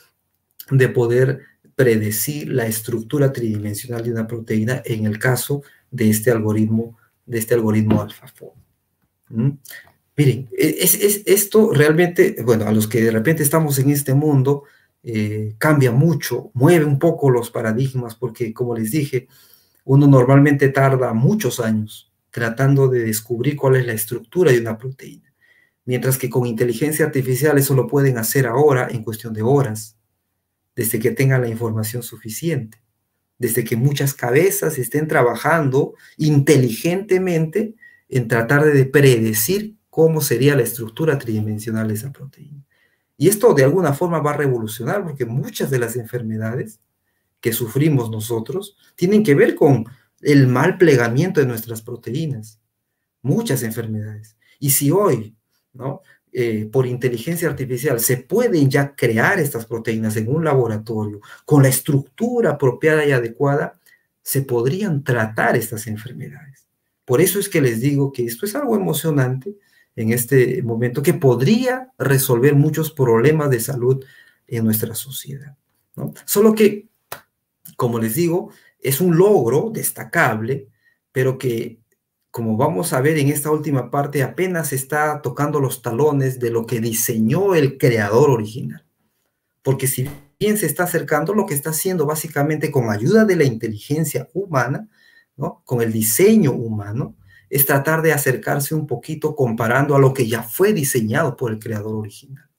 Speaker 3: de poder predecir la estructura tridimensional de una proteína en el caso de este algoritmo AlphaFold. Miren, esto realmente, bueno, a los que de repente estamos en este mundo, cambia mucho, mueve un poco los paradigmas, porque como les dije, uno normalmente tarda muchos años tratando de descubrir cuál es la estructura de una proteína, mientras que con inteligencia artificial eso lo pueden hacer ahora en cuestión de horas, desde que tengan la información suficiente, desde que muchas cabezas estén trabajando inteligentemente en tratar de predecir cómo sería la estructura tridimensional de esa proteína. Y esto de alguna forma va a revolucionar, porque muchas de las enfermedades que sufrimos nosotros tienen que ver con el mal plegamiento de nuestras proteínas. Muchas enfermedades. Y si hoy, ¿no?, por inteligencia artificial se pueden ya crear estas proteínas en un laboratorio con la estructura apropiada y adecuada, se podrían tratar estas enfermedades. Por eso es que les digo que esto es algo emocionante en este momento, que podría resolver muchos problemas de salud en nuestra sociedad, ¿no? Solo que, como les digo, es un logro destacable, pero que, como vamos a ver en esta última parte, apenas está tocando los talones de lo que diseñó el creador original. Porque si bien se está acercando, lo que está haciendo básicamente con ayuda de la inteligencia humana, ¿no?, con el diseño humano, es tratar de acercarse un poquito comparando a lo que ya fue diseñado por el creador original.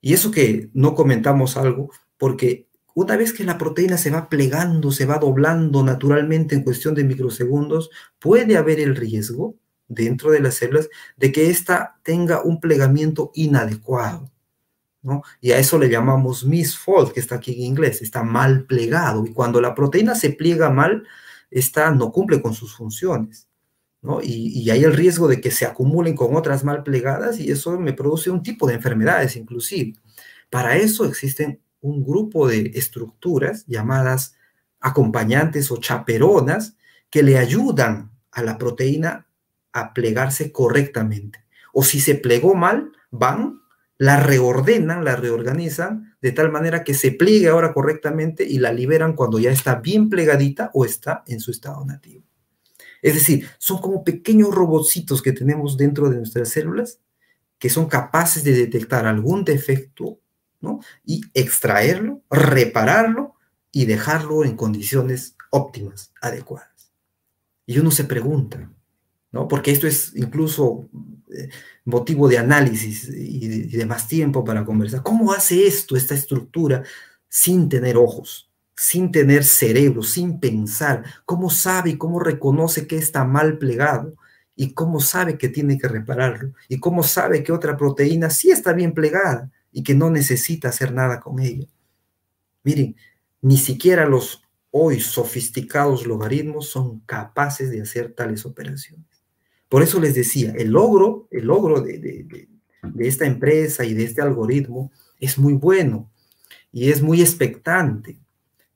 Speaker 3: Y eso que no comentamos algo, porque una vez que la proteína se va plegando, se va doblando naturalmente en cuestión de microsegundos, puede haber el riesgo dentro de las células de que ésta tenga un plegamiento inadecuado. ¿no? Y a eso le llamamos misfold, que está aquí en inglés, está mal plegado. Y cuando la proteína se pliega mal, no cumple con sus funciones, ¿no? Y hay el riesgo de que se acumulen con otras mal plegadas y eso me produce un tipo de enfermedades inclusive. Para eso existen un grupo de estructuras llamadas acompañantes o chaperonas que le ayudan a la proteína a plegarse correctamente. O si se plegó mal, la reordenan, la reorganizan de tal manera que se pliegue ahora correctamente y la liberan cuando ya está bien plegadita o está en su estado nativo. Es decir, son como pequeños robotcitos que tenemos dentro de nuestras células que son capaces de detectar algún defecto, ¿no? Y extraerlo, repararlo y dejarlo en condiciones óptimas, adecuadas. Y uno se pregunta, ¿no? Porque esto es incluso motivo de análisis y de más tiempo para conversar. ¿Cómo hace esto, esta estructura, sin tener ojos, sin tener cerebro, sin pensar? ¿Cómo sabe y cómo reconoce que está mal plegado? ¿Y cómo sabe que tiene que repararlo? ¿Y cómo sabe que otra proteína sí está bien plegada y que no necesita hacer nada con ella? Miren, ni siquiera los hoy sofisticados logaritmos son capaces de hacer tales operaciones. Por eso les decía, el logro de esta empresa y de este algoritmo es muy bueno y es muy expectante,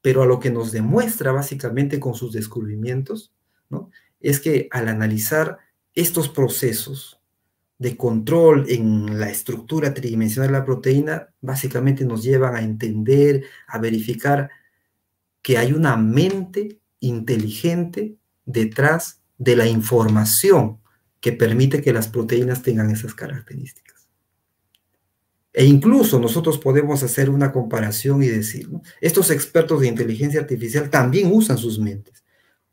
Speaker 3: pero a lo que nos demuestra básicamente con sus descubrimientos, ¿no? Es que al analizar estos procesos de control en la estructura tridimensional de la proteína, básicamente nos llevan a entender, a verificar que hay una mente inteligente detrás de la información que permite que las proteínas tengan esas características. E incluso nosotros podemos hacer una comparación y decir, ¿no? Estos expertos de inteligencia artificial también usan sus mentes.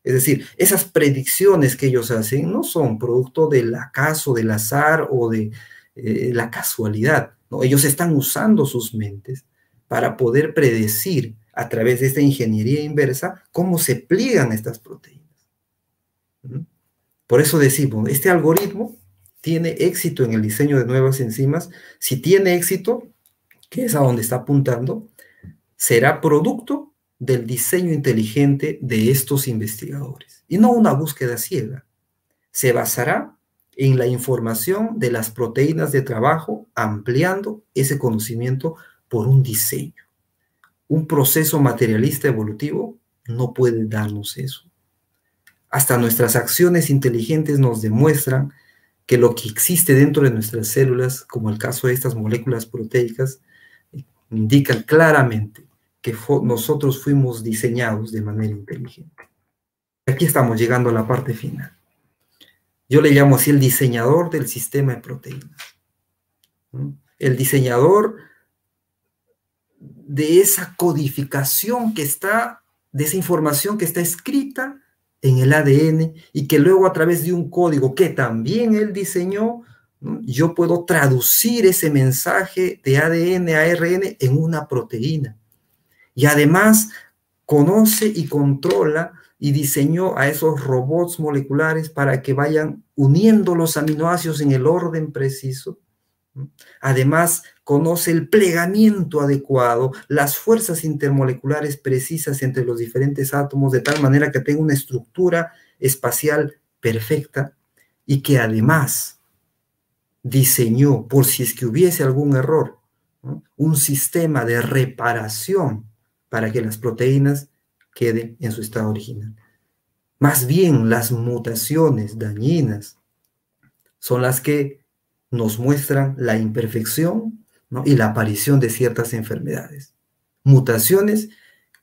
Speaker 3: Es decir, esas predicciones que ellos hacen no son producto del acaso, del azar o de la casualidad, ¿no? Ellos están usando sus mentes para poder predecir a través de esta ingeniería inversa cómo se pliegan estas proteínas. Por eso decimos, este algoritmo tiene éxito en el diseño de nuevas enzimas. Si tiene éxito, que es a donde está apuntando, será producto del diseño inteligente de estos investigadores y no una búsqueda ciega. Se basará en la información de las proteínas de trabajo, ampliando ese conocimiento por un diseño. Un proceso materialista evolutivo no puede darnos eso. Hasta nuestras acciones inteligentes nos demuestran que lo que existe dentro de nuestras células, como el caso de estas moléculas proteicas, indican claramente que nosotros fuimos diseñados de manera inteligente. Aquí estamos llegando a la parte final. Yo le llamo así el diseñador del sistema de proteínas, ¿no? El diseñador de esa codificación que está, de esa información que está escrita en el ADN y que luego a través de un código que también él diseñó, ¿no? Yo puedo traducir ese mensaje de ADN a ARN en una proteína. Y además conoce y controla y diseñó a esos robots moleculares para que vayan uniendo los aminoácidos en el orden preciso. Además, conoce el plegamiento adecuado, las fuerzas intermoleculares precisas entre los diferentes átomos, de tal manera que tenga una estructura espacial perfecta y que además diseñó, por si es que hubiese algún error, ¿no? Un sistema de reparación para que las proteínas queden en su estado original. Más bien, las mutaciones dañinas son las que nos muestran la imperfección, ¿no? Y la aparición de ciertas enfermedades. Mutaciones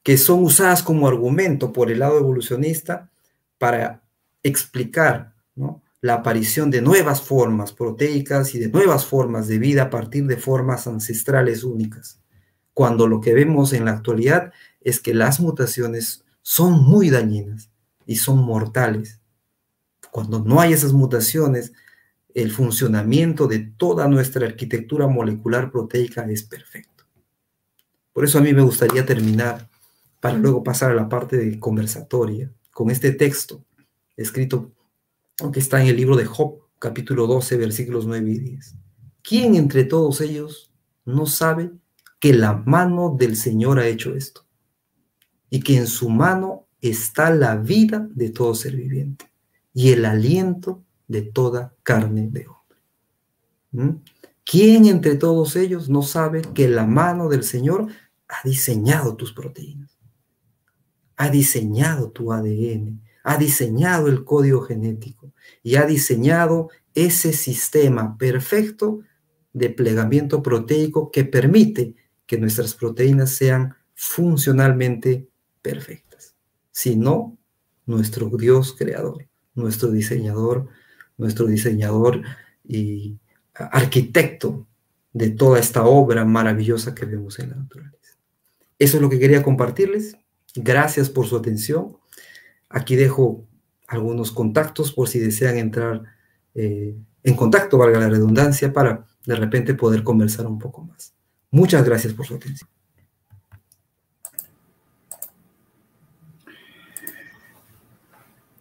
Speaker 3: que son usadas como argumento por el lado evolucionista para explicar, ¿no? La aparición de nuevas formas proteicas y de nuevas formas de vida a partir de formas ancestrales únicas. Cuando lo que vemos en la actualidad es que las mutaciones son muy dañinas y son mortales. Cuando no hay esas mutaciones, el funcionamiento de toda nuestra arquitectura molecular proteica es perfecto. Por eso a mí me gustaría terminar, para luego pasar a la parte de conversatoria, con este texto escrito, que está en el libro de Job, capítulo 12, versículos 9 y 10. ¿Quién entre todos ellos no sabe que la mano del Señor ha hecho esto y que en su mano está la vida de todo ser viviente y el aliento de toda carne de hombre. ¿Quién entre todos ellos no sabe que la mano del Señor ha diseñado tus proteínas, ha diseñado tu ADN, ha diseñado el código genético y ha diseñado ese sistema perfecto de plegamiento proteico que permite que nuestras proteínas sean funcionalmente perfectas? Si no, nuestro Dios creador, nuestro diseñador y arquitecto de toda esta obra maravillosa que vemos en la naturaleza. Eso es lo que quería compartirles. Gracias por su atención. Aquí dejo algunos contactos por si desean entrar en contacto, valga la redundancia, para de repente poder conversar un poco más. Muchas gracias por su atención.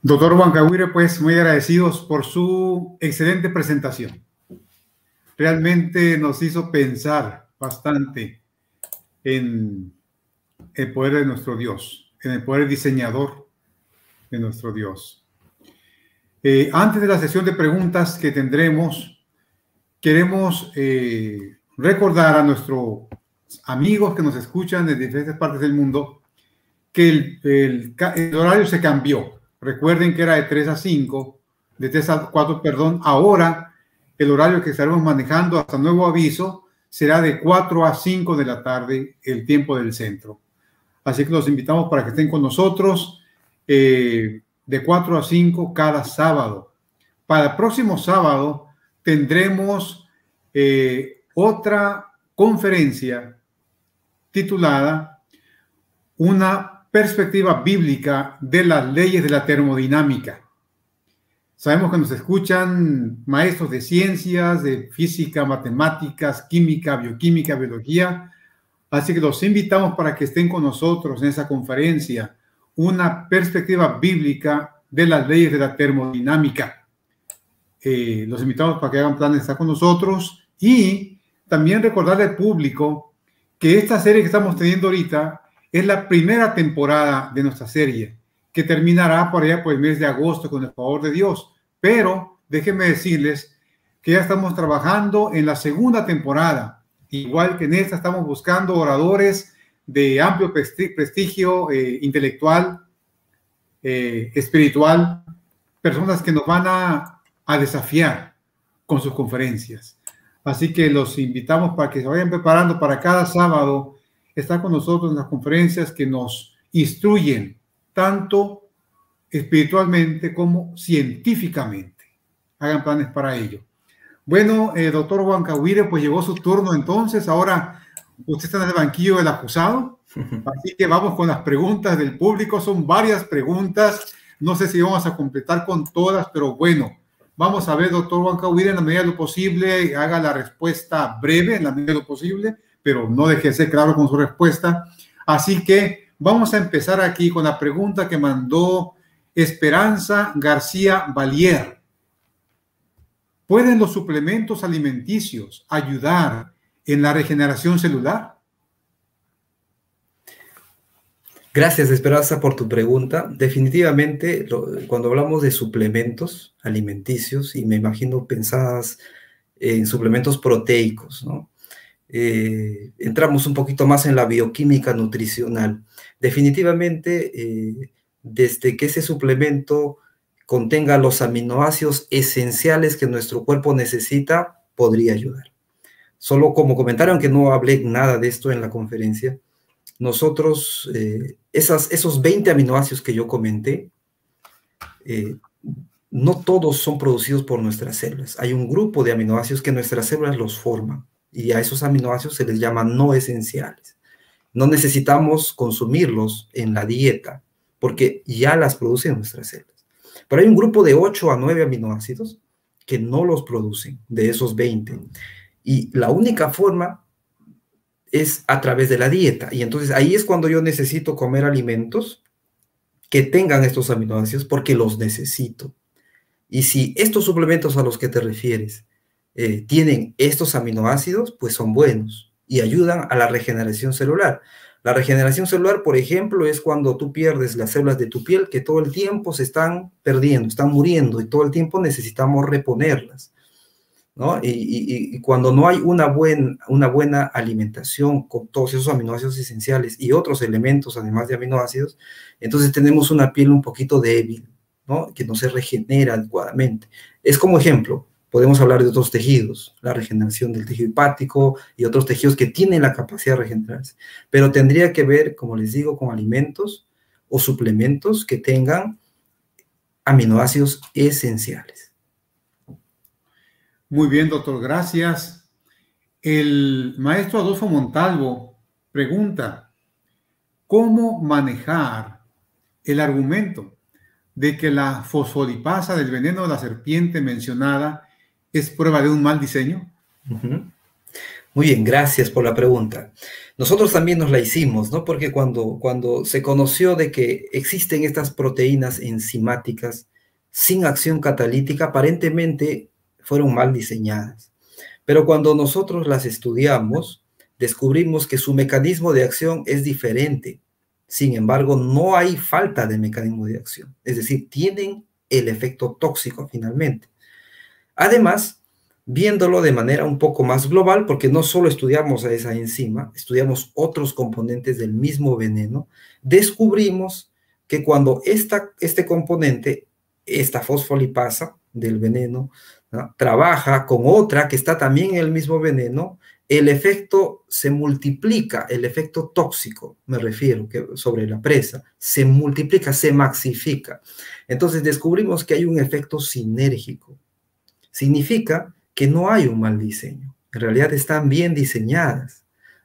Speaker 2: Doctor Huancahuire, pues muy agradecidos por su excelente presentación. Realmente nos hizo pensar bastante en el poder de nuestro Dios, en el poder diseñador de nuestro Dios. Antes de la sesión de preguntas que tendremos, queremos recordar a nuestros amigos que nos escuchan de diferentes partes del mundo que el horario se cambió. Recuerden que era de 3 a 5, de 3 a 4, perdón. Ahora el horario que estaremos manejando hasta nuevo aviso será de 4 a 5 de la tarde, el tiempo del centro. Así que los invitamos para que estén con nosotros de 4 a 5 cada sábado. Para el próximo sábado tendremos otra conferencia titulada Una perspectiva bíblica de las leyes de la termodinámica. Sabemos que nos escuchan maestros de ciencias, de física, matemáticas, química, bioquímica, biología. Así que los invitamos para que estén con nosotros en esa conferencia, una perspectiva bíblica de las leyes de la termodinámica. Los invitamos para que hagan planes de estar con nosotros y también recordarle al público que esta serie que estamos teniendo ahorita es la primera temporada de nuestra serie, que terminará por allá por el mes de agosto con el favor de Dios. Pero déjenme decirles que ya estamos trabajando en la segunda temporada. Igual que en esta estamos buscando oradores de amplio prestigio intelectual, espiritual, personas que nos van a desafiar con sus conferencias. Así que los invitamos para que se vayan preparando para cada sábado estar con nosotros en las conferencias que nos instruyen tanto espiritualmente como científicamente. Hagan planes para ello. Bueno, doctor Huancahuire, pues llegó su turno entonces. Ahora usted está en el banquillo del acusado. Así que vamos con las preguntas del público. Son varias preguntas. No sé si vamos a completar con todas, pero bueno, vamos a ver, doctor Huancahuire, en la medida de lo posible, haga la respuesta breve, en la medida de lo posible, pero no deje de ser claro con su respuesta. Así que vamos a empezar aquí con la pregunta que mandó Esperanza García Valier. ¿Pueden los suplementos alimenticios ayudar en la regeneración celular?
Speaker 3: Gracias, Esperanza, por tu pregunta. Definitivamente, cuando hablamos de suplementos alimenticios, y me imagino pensadas en suplementos proteicos, ¿no? Entramos un poquito más en la bioquímica nutricional. Definitivamente, desde que ese suplemento contenga los aminoácidos esenciales que nuestro cuerpo necesita, podría ayudar. Solo como comentario, aunque no hablé nada de esto en la conferencia, nosotros, esos 20 aminoácidos que yo comenté, no todos son producidos por nuestras células. Hay un grupo de aminoácidos que nuestras células los forman. Y a esos aminoácidos se les llama no esenciales. No necesitamos consumirlos en la dieta porque ya las producen nuestras células. Pero hay un grupo de 8 a 9 aminoácidos que no los producen de esos 20. Y la única forma es a través de la dieta. Y entonces ahí es cuando yo necesito comer alimentos que tengan estos aminoácidos porque los necesito. Y si estos suplementos a los que te refieres tienen estos aminoácidos, pues son buenos. y ayudan a la regeneración celular. La regeneración celular, por ejemplo, es cuando tú pierdes las células de tu piel que todo el tiempo se están perdiendo, están muriendo y todo el tiempo necesitamos reponerlas, ¿no? Y cuando no hay una buena alimentación con todos esos aminoácidos esenciales y otros elementos, además de aminoácidos, entonces tenemos una piel un poquito débil, ¿no? Que no se regenera adecuadamente. Es como ejemplo, podemos hablar de otros tejidos, la regeneración del tejido hepático y otros tejidos que tienen la capacidad de regenerarse, pero tendría que ver, como les digo, con alimentos o suplementos que tengan aminoácidos esenciales.
Speaker 2: Muy bien, doctor, gracias. El maestro Adolfo Montalvo pregunta, ¿cómo manejar el argumento de que la fosfolipasa del veneno de la serpiente mencionada es prueba de un mal diseño?
Speaker 3: Muy bien, gracias por la pregunta. Nosotros también nos la hicimos, ¿no? Porque cuando se conoció de que existen estas proteínas enzimáticas sin acción catalítica, aparentemente fueron mal diseñadas. Pero cuando nosotros las estudiamos, descubrimos que su mecanismo de acción es diferente. Sin embargo, no hay falta de mecanismo de acción. Es decir, tienen el efecto tóxico finalmente. Además, viéndolo de manera un poco más global, porque no solo estudiamos a esa enzima, estudiamos otros componentes del mismo veneno, descubrimos que cuando este componente, esta fosfolipasa del veneno, ¿no?, trabaja con otra que está también en el mismo veneno, el efecto se multiplica, el efecto tóxico, me refiero, que sobre la presa, se multiplica, se maxifica. Entonces descubrimos que hay un efecto sinérgico. Significa que no hay un mal diseño, en realidad están bien diseñadas,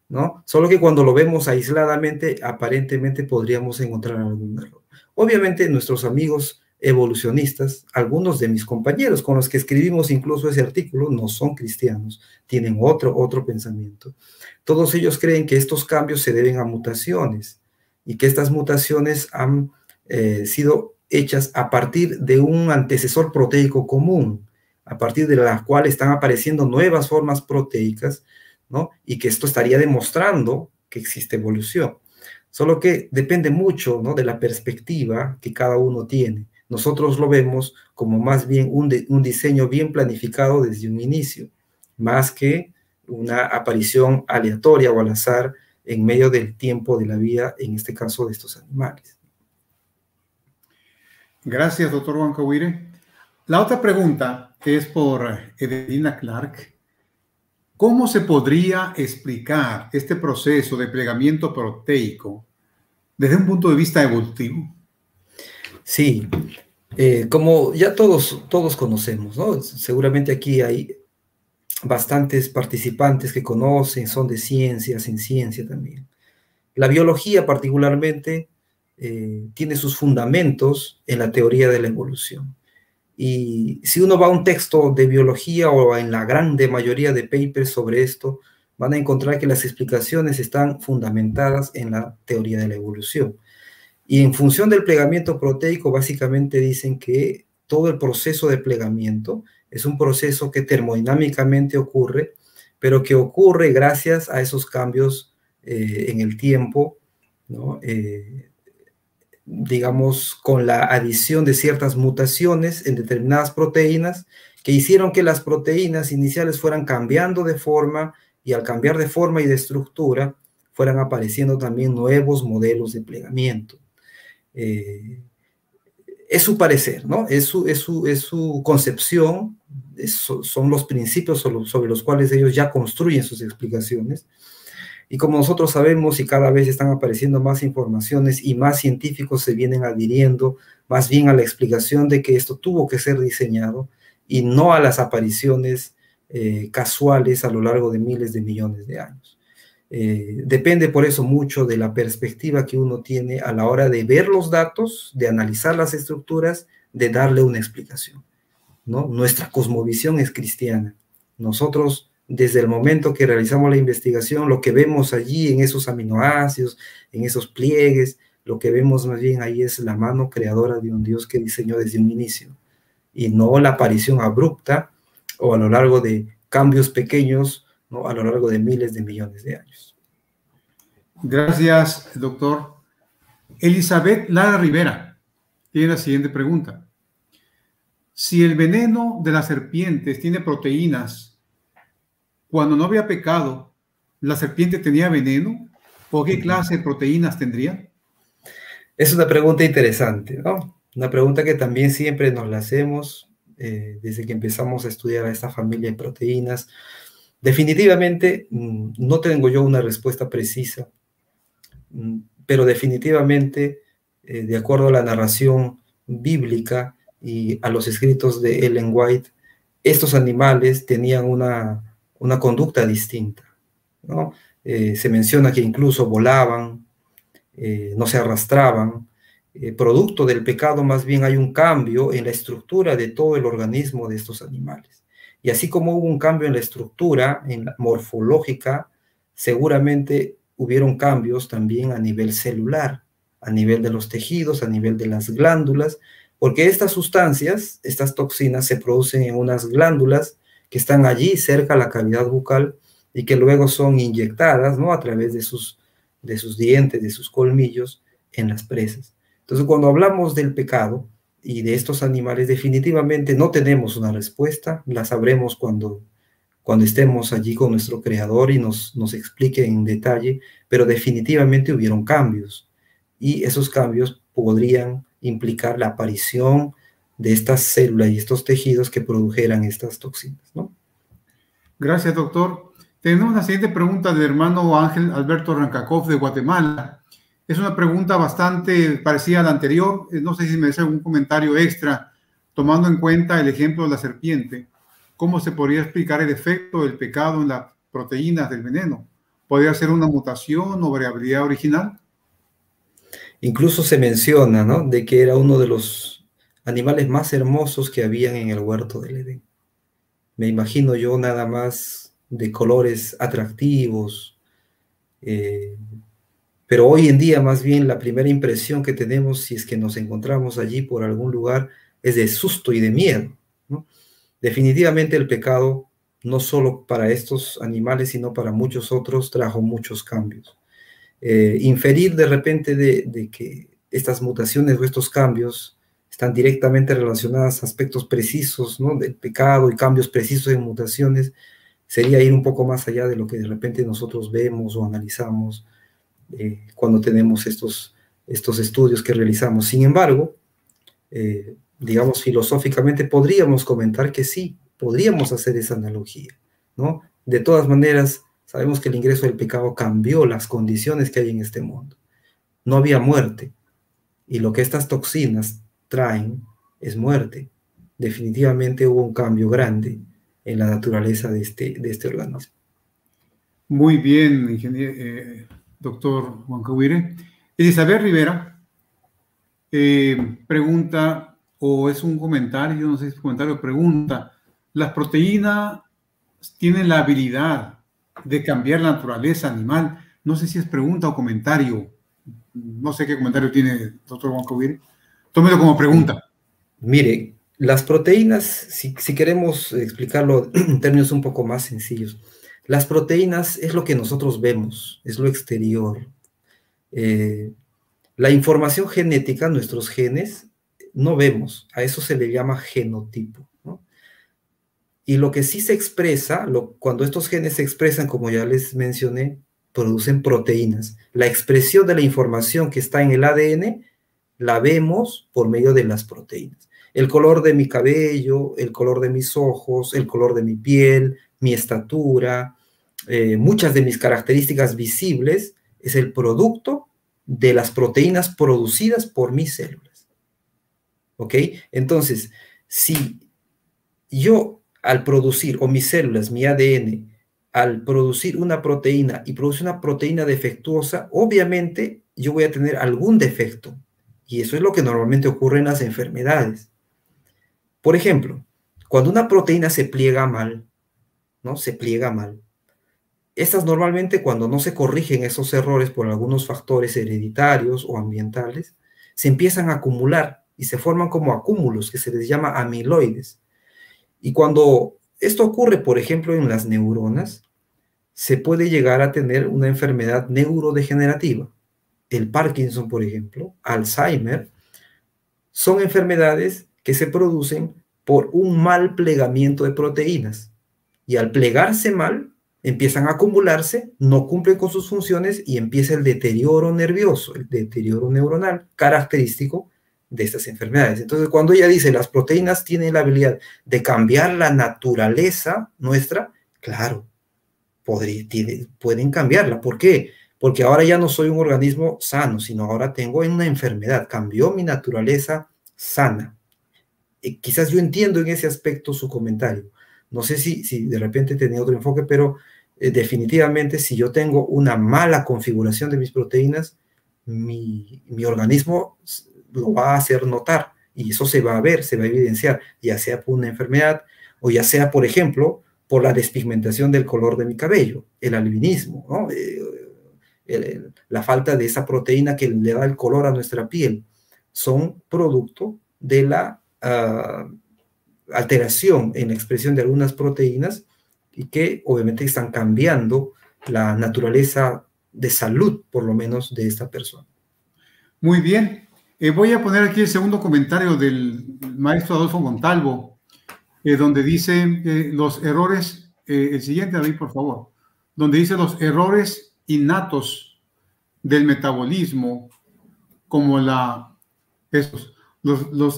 Speaker 3: ¿no? Solo que cuando lo vemos aisladamente, aparentemente podríamos encontrar algún error. Obviamente nuestros amigos evolucionistas, algunos de mis compañeros con los que escribimos incluso ese artículo, no son cristianos, tienen otro pensamiento. Todos ellos creen que estos cambios se deben a mutaciones y que estas mutaciones han sido hechas a partir de un antecesor proteico común, a partir de la cual están apareciendo nuevas formas proteicas, ¿no? Y que esto estaría demostrando que existe evolución. Solo que depende mucho, ¿no?, de la perspectiva que cada uno tiene. Nosotros lo vemos como más bien un diseño bien planificado desde un inicio, más que una aparición aleatoria o al azar en medio del tiempo de la vida, en este caso de estos animales.
Speaker 2: Gracias, doctor Huancahuire. La otra pregunta es por Edelina Clark. ¿Cómo se podría explicar este proceso de plegamiento proteico desde un punto de vista evolutivo?
Speaker 3: Sí, como ya todos conocemos, ¿no? Seguramente aquí hay bastantes participantes que conocen, son de ciencias, en ciencia también. La biología particularmente tiene sus fundamentos en la teoría de la evolución. Y si uno va a un texto de biología o en la grande mayoría de papers sobre esto, van a encontrar que las explicaciones están fundamentadas en la teoría de la evolución. Y en función del plegamiento proteico, básicamente dicen que todo el proceso de plegamiento es un proceso que termodinámicamente ocurre, pero que ocurre gracias a esos cambios en el tiempo, ¿no? Digamos, con la adición de ciertas mutaciones en determinadas proteínas que hicieron que las proteínas iniciales fueran cambiando de forma, y al cambiar de forma y de estructura fueran apareciendo también nuevos modelos de plegamiento. Es su parecer, ¿no? Es su concepción, son los principios sobre los cuales ellos ya construyen sus explicaciones. Y como nosotros sabemos, y cada vez están apareciendo más informaciones y más científicos se vienen adhiriendo más bien a la explicación de que esto tuvo que ser diseñado y no a las apariciones casuales a lo largo de miles de millones de años. Depende por eso mucho de la perspectiva que uno tiene a la hora de ver los datos, de analizar las estructuras, de darle una explicación, ¿no? Nuestra cosmovisión es cristiana. Nosotros, desde el momento que realizamos la investigación, lo que vemos allí en esos aminoácidos, en esos pliegues, lo que vemos más bien ahí es la mano creadora de un Dios que diseñó desde un inicio, y no la aparición abrupta o a lo largo de cambios pequeños, ¿no? A lo largo de miles de millones de años.
Speaker 2: Gracias, doctor. Elizabeth Lara Rivera tiene la siguiente pregunta. Si el veneno de las serpientes tiene proteínas, cuando no había pecado, ¿la serpiente tenía veneno? ¿O qué clase de proteínas tendría?
Speaker 3: Es una pregunta interesante, ¿no? Una pregunta que también siempre nos la hacemos desde que empezamos a estudiar a esta familia de proteínas. Definitivamente no tengo yo una respuesta precisa, pero definitivamente, de acuerdo a la narración bíblica y a los escritos de Ellen White, estos animales tenían una conducta distinta, ¿no? Se menciona que incluso volaban, no se arrastraban. Producto del pecado, más bien hay un cambio en la estructura de todo el organismo de estos animales. Y así como hubo un cambio en la estructura, en la morfológica, seguramente hubieron cambios también a nivel celular, a nivel de los tejidos, a nivel de las glándulas, porque estas sustancias, estas toxinas, se producen en unas glándulas que están allí cerca a la cavidad bucal y que luego son inyectadas, ¿no?, a través de sus dientes, de sus colmillos, en las presas. Entonces, cuando hablamos del pecado y de estos animales, definitivamente no tenemos una respuesta, la sabremos cuando estemos allí con nuestro Creador y nos explique en detalle, pero definitivamente hubieron cambios, y esos cambios podrían implicar la aparición de estas células y estos tejidos que produjeran estas toxinas, ¿no?
Speaker 2: Gracias, doctor. Tenemos la siguiente pregunta del hermano Ángel Alberto Rancakov de Guatemala. Es una pregunta bastante parecida a la anterior. No sé si merece algún comentario extra, tomando en cuenta el ejemplo de la serpiente. ¿Cómo se podría explicar el efecto del pecado en las proteínas del veneno? ¿Podría ser una mutación o variabilidad original?
Speaker 3: Incluso se menciona, ¿no?, de que era uno de los animales más hermosos que habían en el huerto del Edén. Me imagino yo nada más de colores atractivos, pero hoy en día más bien la primera impresión que tenemos, si es que nos encontramos allí por algún lugar, es de susto y de miedo, ¿no? Definitivamente el pecado, no solo para estos animales, sino para muchos otros, trajo muchos cambios. Inferir de repente de que estas mutaciones o estos cambios están directamente relacionadas a aspectos precisos, ¿no?, del pecado, y cambios precisos en mutaciones, sería ir un poco más allá de lo que de repente nosotros vemos o analizamos cuando tenemos estos estudios que realizamos. Sin embargo, digamos, filosóficamente podríamos comentar que sí, podríamos hacer esa analogía, ¿no? De todas maneras, sabemos que el ingreso del pecado cambió las condiciones que hay en este mundo. No había muerte, y lo que estas toxinas traen es muerte. Definitivamente hubo un cambio grande en la naturaleza de este organismo.
Speaker 2: Muy bien, doctor Huancahuire. Elizabeth Rivera pregunta, o es un comentario, no sé si es comentario o pregunta: ¿las proteínas tienen la habilidad de cambiar la naturaleza animal? No sé si es pregunta o comentario. No sé qué comentario tiene, doctor Huancahuire. Tómelo como pregunta.
Speaker 3: Mire, las proteínas, si queremos explicarlo en términos un poco más sencillos, las proteínas es lo que nosotros vemos, es lo exterior. La información genética, nuestros genes, no vemos, a eso se le llama genotipo, ¿no? Y lo que sí se expresa, cuando estos genes se expresan, como ya les mencioné, producen proteínas. La expresión de la información que está en el ADN la vemos por medio de las proteínas. El color de mi cabello, el color de mis ojos, el color de mi piel, mi estatura, muchas de mis características visibles es el producto de las proteínas producidas por mis células. ¿Ok? Entonces, si yo al producir, o mis células, mi ADN, al producir una proteína y produce una proteína defectuosa, obviamente yo voy a tener algún defecto. Y eso es lo que normalmente ocurre en las enfermedades. Por ejemplo, cuando una proteína se pliega mal, ¿no? Se pliega mal. Estas normalmente, cuando no se corrigen esos errores por algunos factores hereditarios o ambientales, se empiezan a acumular y se forman como acúmulos que se les llama amiloides. Y cuando esto ocurre, por ejemplo, en las neuronas, se puede llegar a tener una enfermedad neurodegenerativa. El Parkinson, por ejemplo, Alzheimer, son enfermedades que se producen por un mal plegamiento de proteínas. Y al plegarse mal, empiezan a acumularse, no cumplen con sus funciones y empieza el deterioro nervioso, el deterioro neuronal característico de estas enfermedades. Entonces, cuando ella dice las proteínas tienen la habilidad de cambiar la naturaleza nuestra, claro, pueden cambiarla. ¿Por qué? Porque ahora ya no soy un organismo sano, sino ahora tengo una enfermedad. Cambió mi naturaleza sana. Quizás yo entiendo en ese aspecto su comentario. No sé si de repente tenía otro enfoque, pero definitivamente si yo tengo una mala configuración de mis proteínas, mi organismo lo va a hacer notar y eso se va a ver, se va a evidenciar, ya sea por una enfermedad o ya sea, por ejemplo, por la despigmentación del color de mi cabello, el albinismo, ¿no? La falta de esa proteína que le da el color a nuestra piel, son producto de la alteración en la expresión de algunas proteínas y que obviamente están cambiando la naturaleza de salud, por lo menos, de esta persona.
Speaker 2: Muy bien. Voy a poner aquí el segundo comentario del maestro Adolfo Montalvo, donde dice los errores, el siguiente, David, por favor, donde dice los errores innatos del metabolismo, como los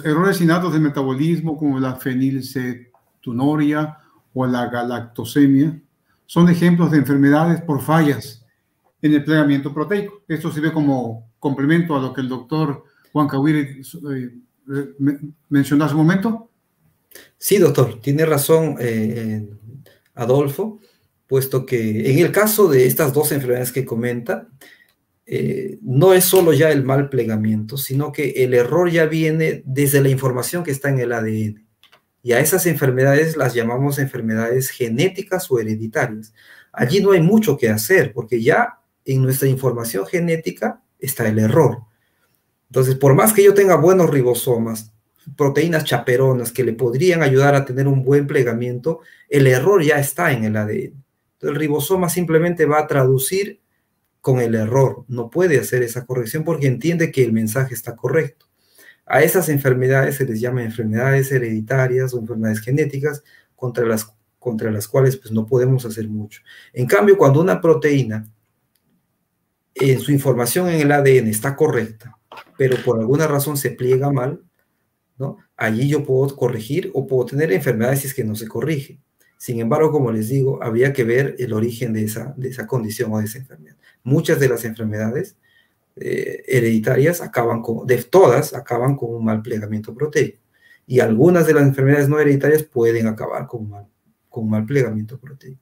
Speaker 2: errores innatos del metabolismo, como la fenilcetonuria o la galactosemia, son ejemplos de enfermedades por fallas en el plegamiento proteico. Esto sirve como complemento a lo que el doctor Juan Cahuire mencionó hace un momento.
Speaker 3: Sí, doctor, tiene razón Adolfo, puesto que en el caso de estas dos enfermedades que comenta, no es solo ya el mal plegamiento, sino que el error ya viene desde la información que está en el ADN. Y a esas enfermedades las llamamos enfermedades genéticas o hereditarias. Allí no hay mucho que hacer, porque ya en nuestra información genética está el error. Entonces, por más que yo tenga buenos ribosomas, proteínas chaperonas que le podrían ayudar a tener un buen plegamiento, el error ya está en el ADN. Entonces, el ribosoma simplemente va a traducir con el error, no puede hacer esa corrección porque entiende que el mensaje está correcto. A esas enfermedades se les llama enfermedades hereditarias o enfermedades genéticas contra las cuales pues, no podemos hacer mucho. En cambio, cuando una proteína en su información en el ADN está correcta, pero por alguna razón se pliega mal, ¿no? Allí yo puedo corregir o puedo tener enfermedades si es que no se corrige. Sin embargo, como les digo, habría que ver el origen de esa condición o de esa enfermedad. Muchas de las enfermedades hereditarias todas acaban con un mal plegamiento proteico. Y algunas de las enfermedades no hereditarias pueden acabar con un mal plegamiento proteico.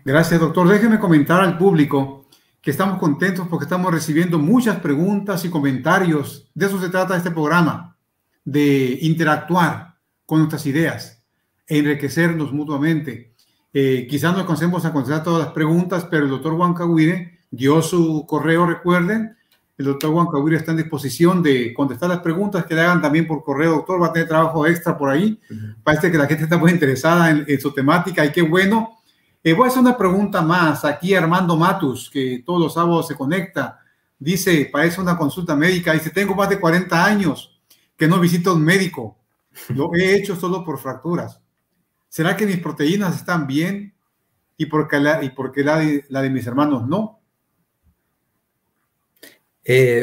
Speaker 2: Gracias, doctor. Déjeme comentar al público que estamos contentos porque estamos recibiendo muchas preguntas y comentarios. De eso se trata este programa, de interactuar con nuestras ideas e enriquecernos mutuamente. Quizás no alcancemos a contestar todas las preguntas, pero el doctor Juan Cahuire dio su correo, recuerden. El doctor Juan Cahuire está en disposición de contestar las preguntas que le hagan también por correo. Doctor, va a tener trabajo extra por ahí. Parece que la gente está muy interesada en su temática y qué bueno. Voy a hacer una pregunta más. Aquí Armando Matus, que todos los sábados se conecta, dice, parece una consulta médica, dice, tengo más de 40 años que no visito a un médico. Lo he hecho solo por fracturas. ¿Será que mis proteínas están bien y por qué la de mis hermanos no?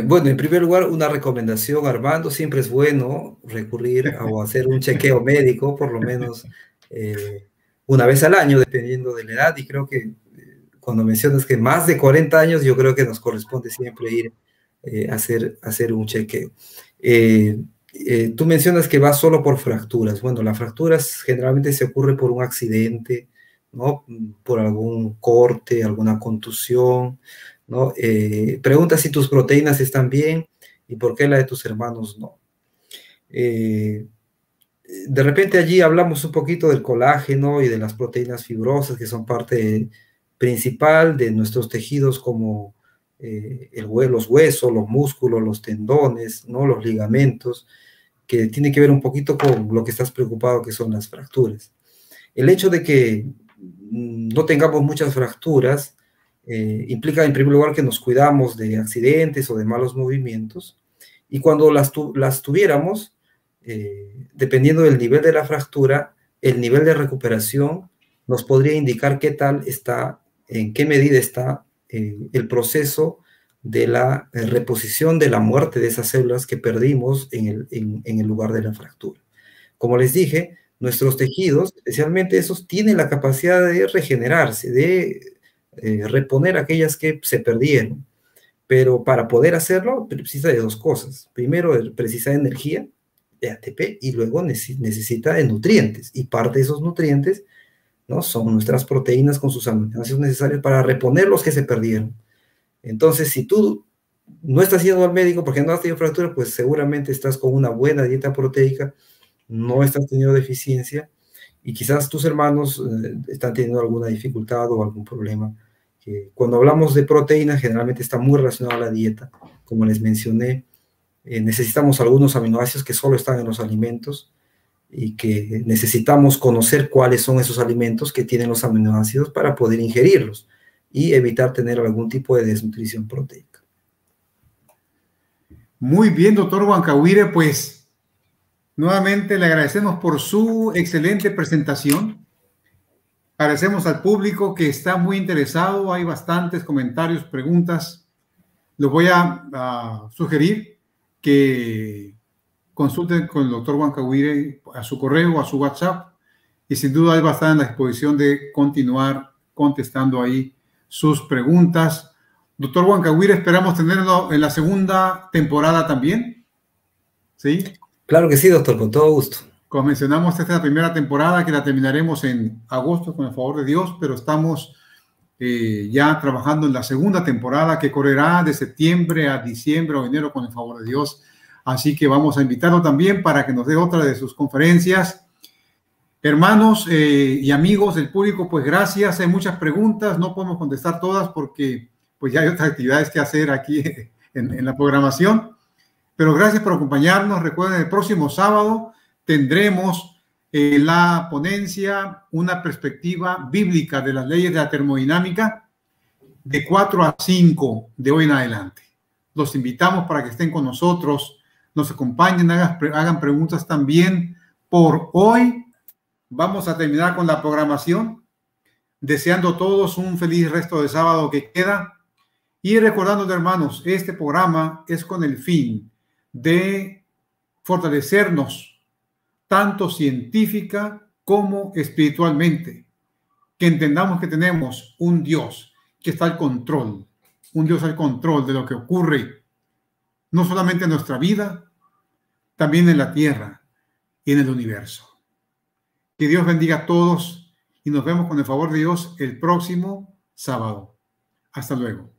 Speaker 3: Bueno, en primer lugar, una recomendación, Armando, siempre es bueno recurrir o hacer un chequeo médico, por lo menos una vez al año, dependiendo de la edad, y creo que cuando mencionas que más de 40 años, yo creo que nos corresponde siempre ir a hacer un chequeo. Tú mencionas que va solo por fracturas. Bueno, las fracturas generalmente se ocurre por un accidente, ¿no? Por algún corte, alguna contusión, ¿no? Pregunta si tus proteínas están bien y por qué la de tus hermanos no. De repente allí hablamos un poquito del colágeno y de las proteínas fibrosas que son parte principal de nuestros tejidos como los huesos, los músculos, los tendones, ¿no? Los ligamentos, que tiene que ver un poquito con lo que estás preocupado, que son las fracturas. El hecho de que no tengamos muchas fracturas implica en primer lugar que nos cuidamos de accidentes o de malos movimientos, y cuando las tuviéramos, dependiendo del nivel de la fractura, el nivel de recuperación nos podría indicar qué tal está, en qué medida está el proceso de la reposición de la muerte de esas células que perdimos en el lugar de la fractura. Como les dije, nuestros tejidos, especialmente esos, tienen la capacidad de regenerarse, de reponer aquellas que se perdieron. Pero para poder hacerlo, precisa de dos cosas. Primero, precisa de energía, de ATP, y luego necesita de nutrientes. Y parte de esos nutrientes, ¿no?, son nuestras proteínas con sus aminoácidos necesarios para reponer los que se perdieron. Entonces, si tú no estás yendo al médico porque no has tenido fractura, pues seguramente estás con una buena dieta proteica, no estás teniendo deficiencia, y quizás tus hermanos están teniendo alguna dificultad o algún problema. Cuando hablamos de proteínas, generalmente está muy relacionado a la dieta. Como les mencioné, necesitamos algunos aminoácidos que solo están en los alimentos, y que necesitamos conocer cuáles son esos alimentos que tienen los aminoácidos para poder ingerirlos y evitar tener algún tipo de desnutrición proteica.
Speaker 2: Muy bien, doctor Huancahuire, pues nuevamente le agradecemos por su excelente presentación. Agradecemos al público que está muy interesado. Hay bastantes comentarios, preguntas. Les voy a sugerir que consulten con el doctor Huancahuire a su correo, a su WhatsApp, y sin duda él va a estar en la disposición de continuar contestando ahí sus preguntas. Doctor Huancahuire, esperamos tenerlo en la segunda temporada también. ¿Sí?
Speaker 3: Claro que sí, doctor, con todo gusto.
Speaker 2: Como mencionamos, esta es la primera temporada que la terminaremos en agosto, con el favor de Dios, pero estamos ya trabajando en la segunda temporada que correrá de septiembre a diciembre o enero, con el favor de Dios. Así que vamos a invitarlo también para que nos dé otra de sus conferencias. Hermanos y amigos del público, pues gracias. Hay muchas preguntas, no podemos contestar todas porque pues ya hay otras actividades que hacer aquí en la programación. Pero gracias por acompañarnos. Recuerden, el próximo sábado tendremos la ponencia, una perspectiva bíblica de las leyes de la termodinámica, de 4 a 5 de hoy en adelante. Los invitamos para que estén con nosotros, nos acompañen, hagan preguntas también. Por hoy vamos a terminar con la programación, deseando a todos un feliz resto de sábado que queda, y recordando, hermanos, este programa es con el fin de fortalecernos tanto científica como espiritualmente, que entendamos que tenemos un Dios que está al control, un Dios al control de lo que ocurre, no solamente en nuestra vida, también en la tierra y en el universo. Que Dios bendiga a todos y nos vemos con el favor de Dios el próximo sábado. Hasta luego.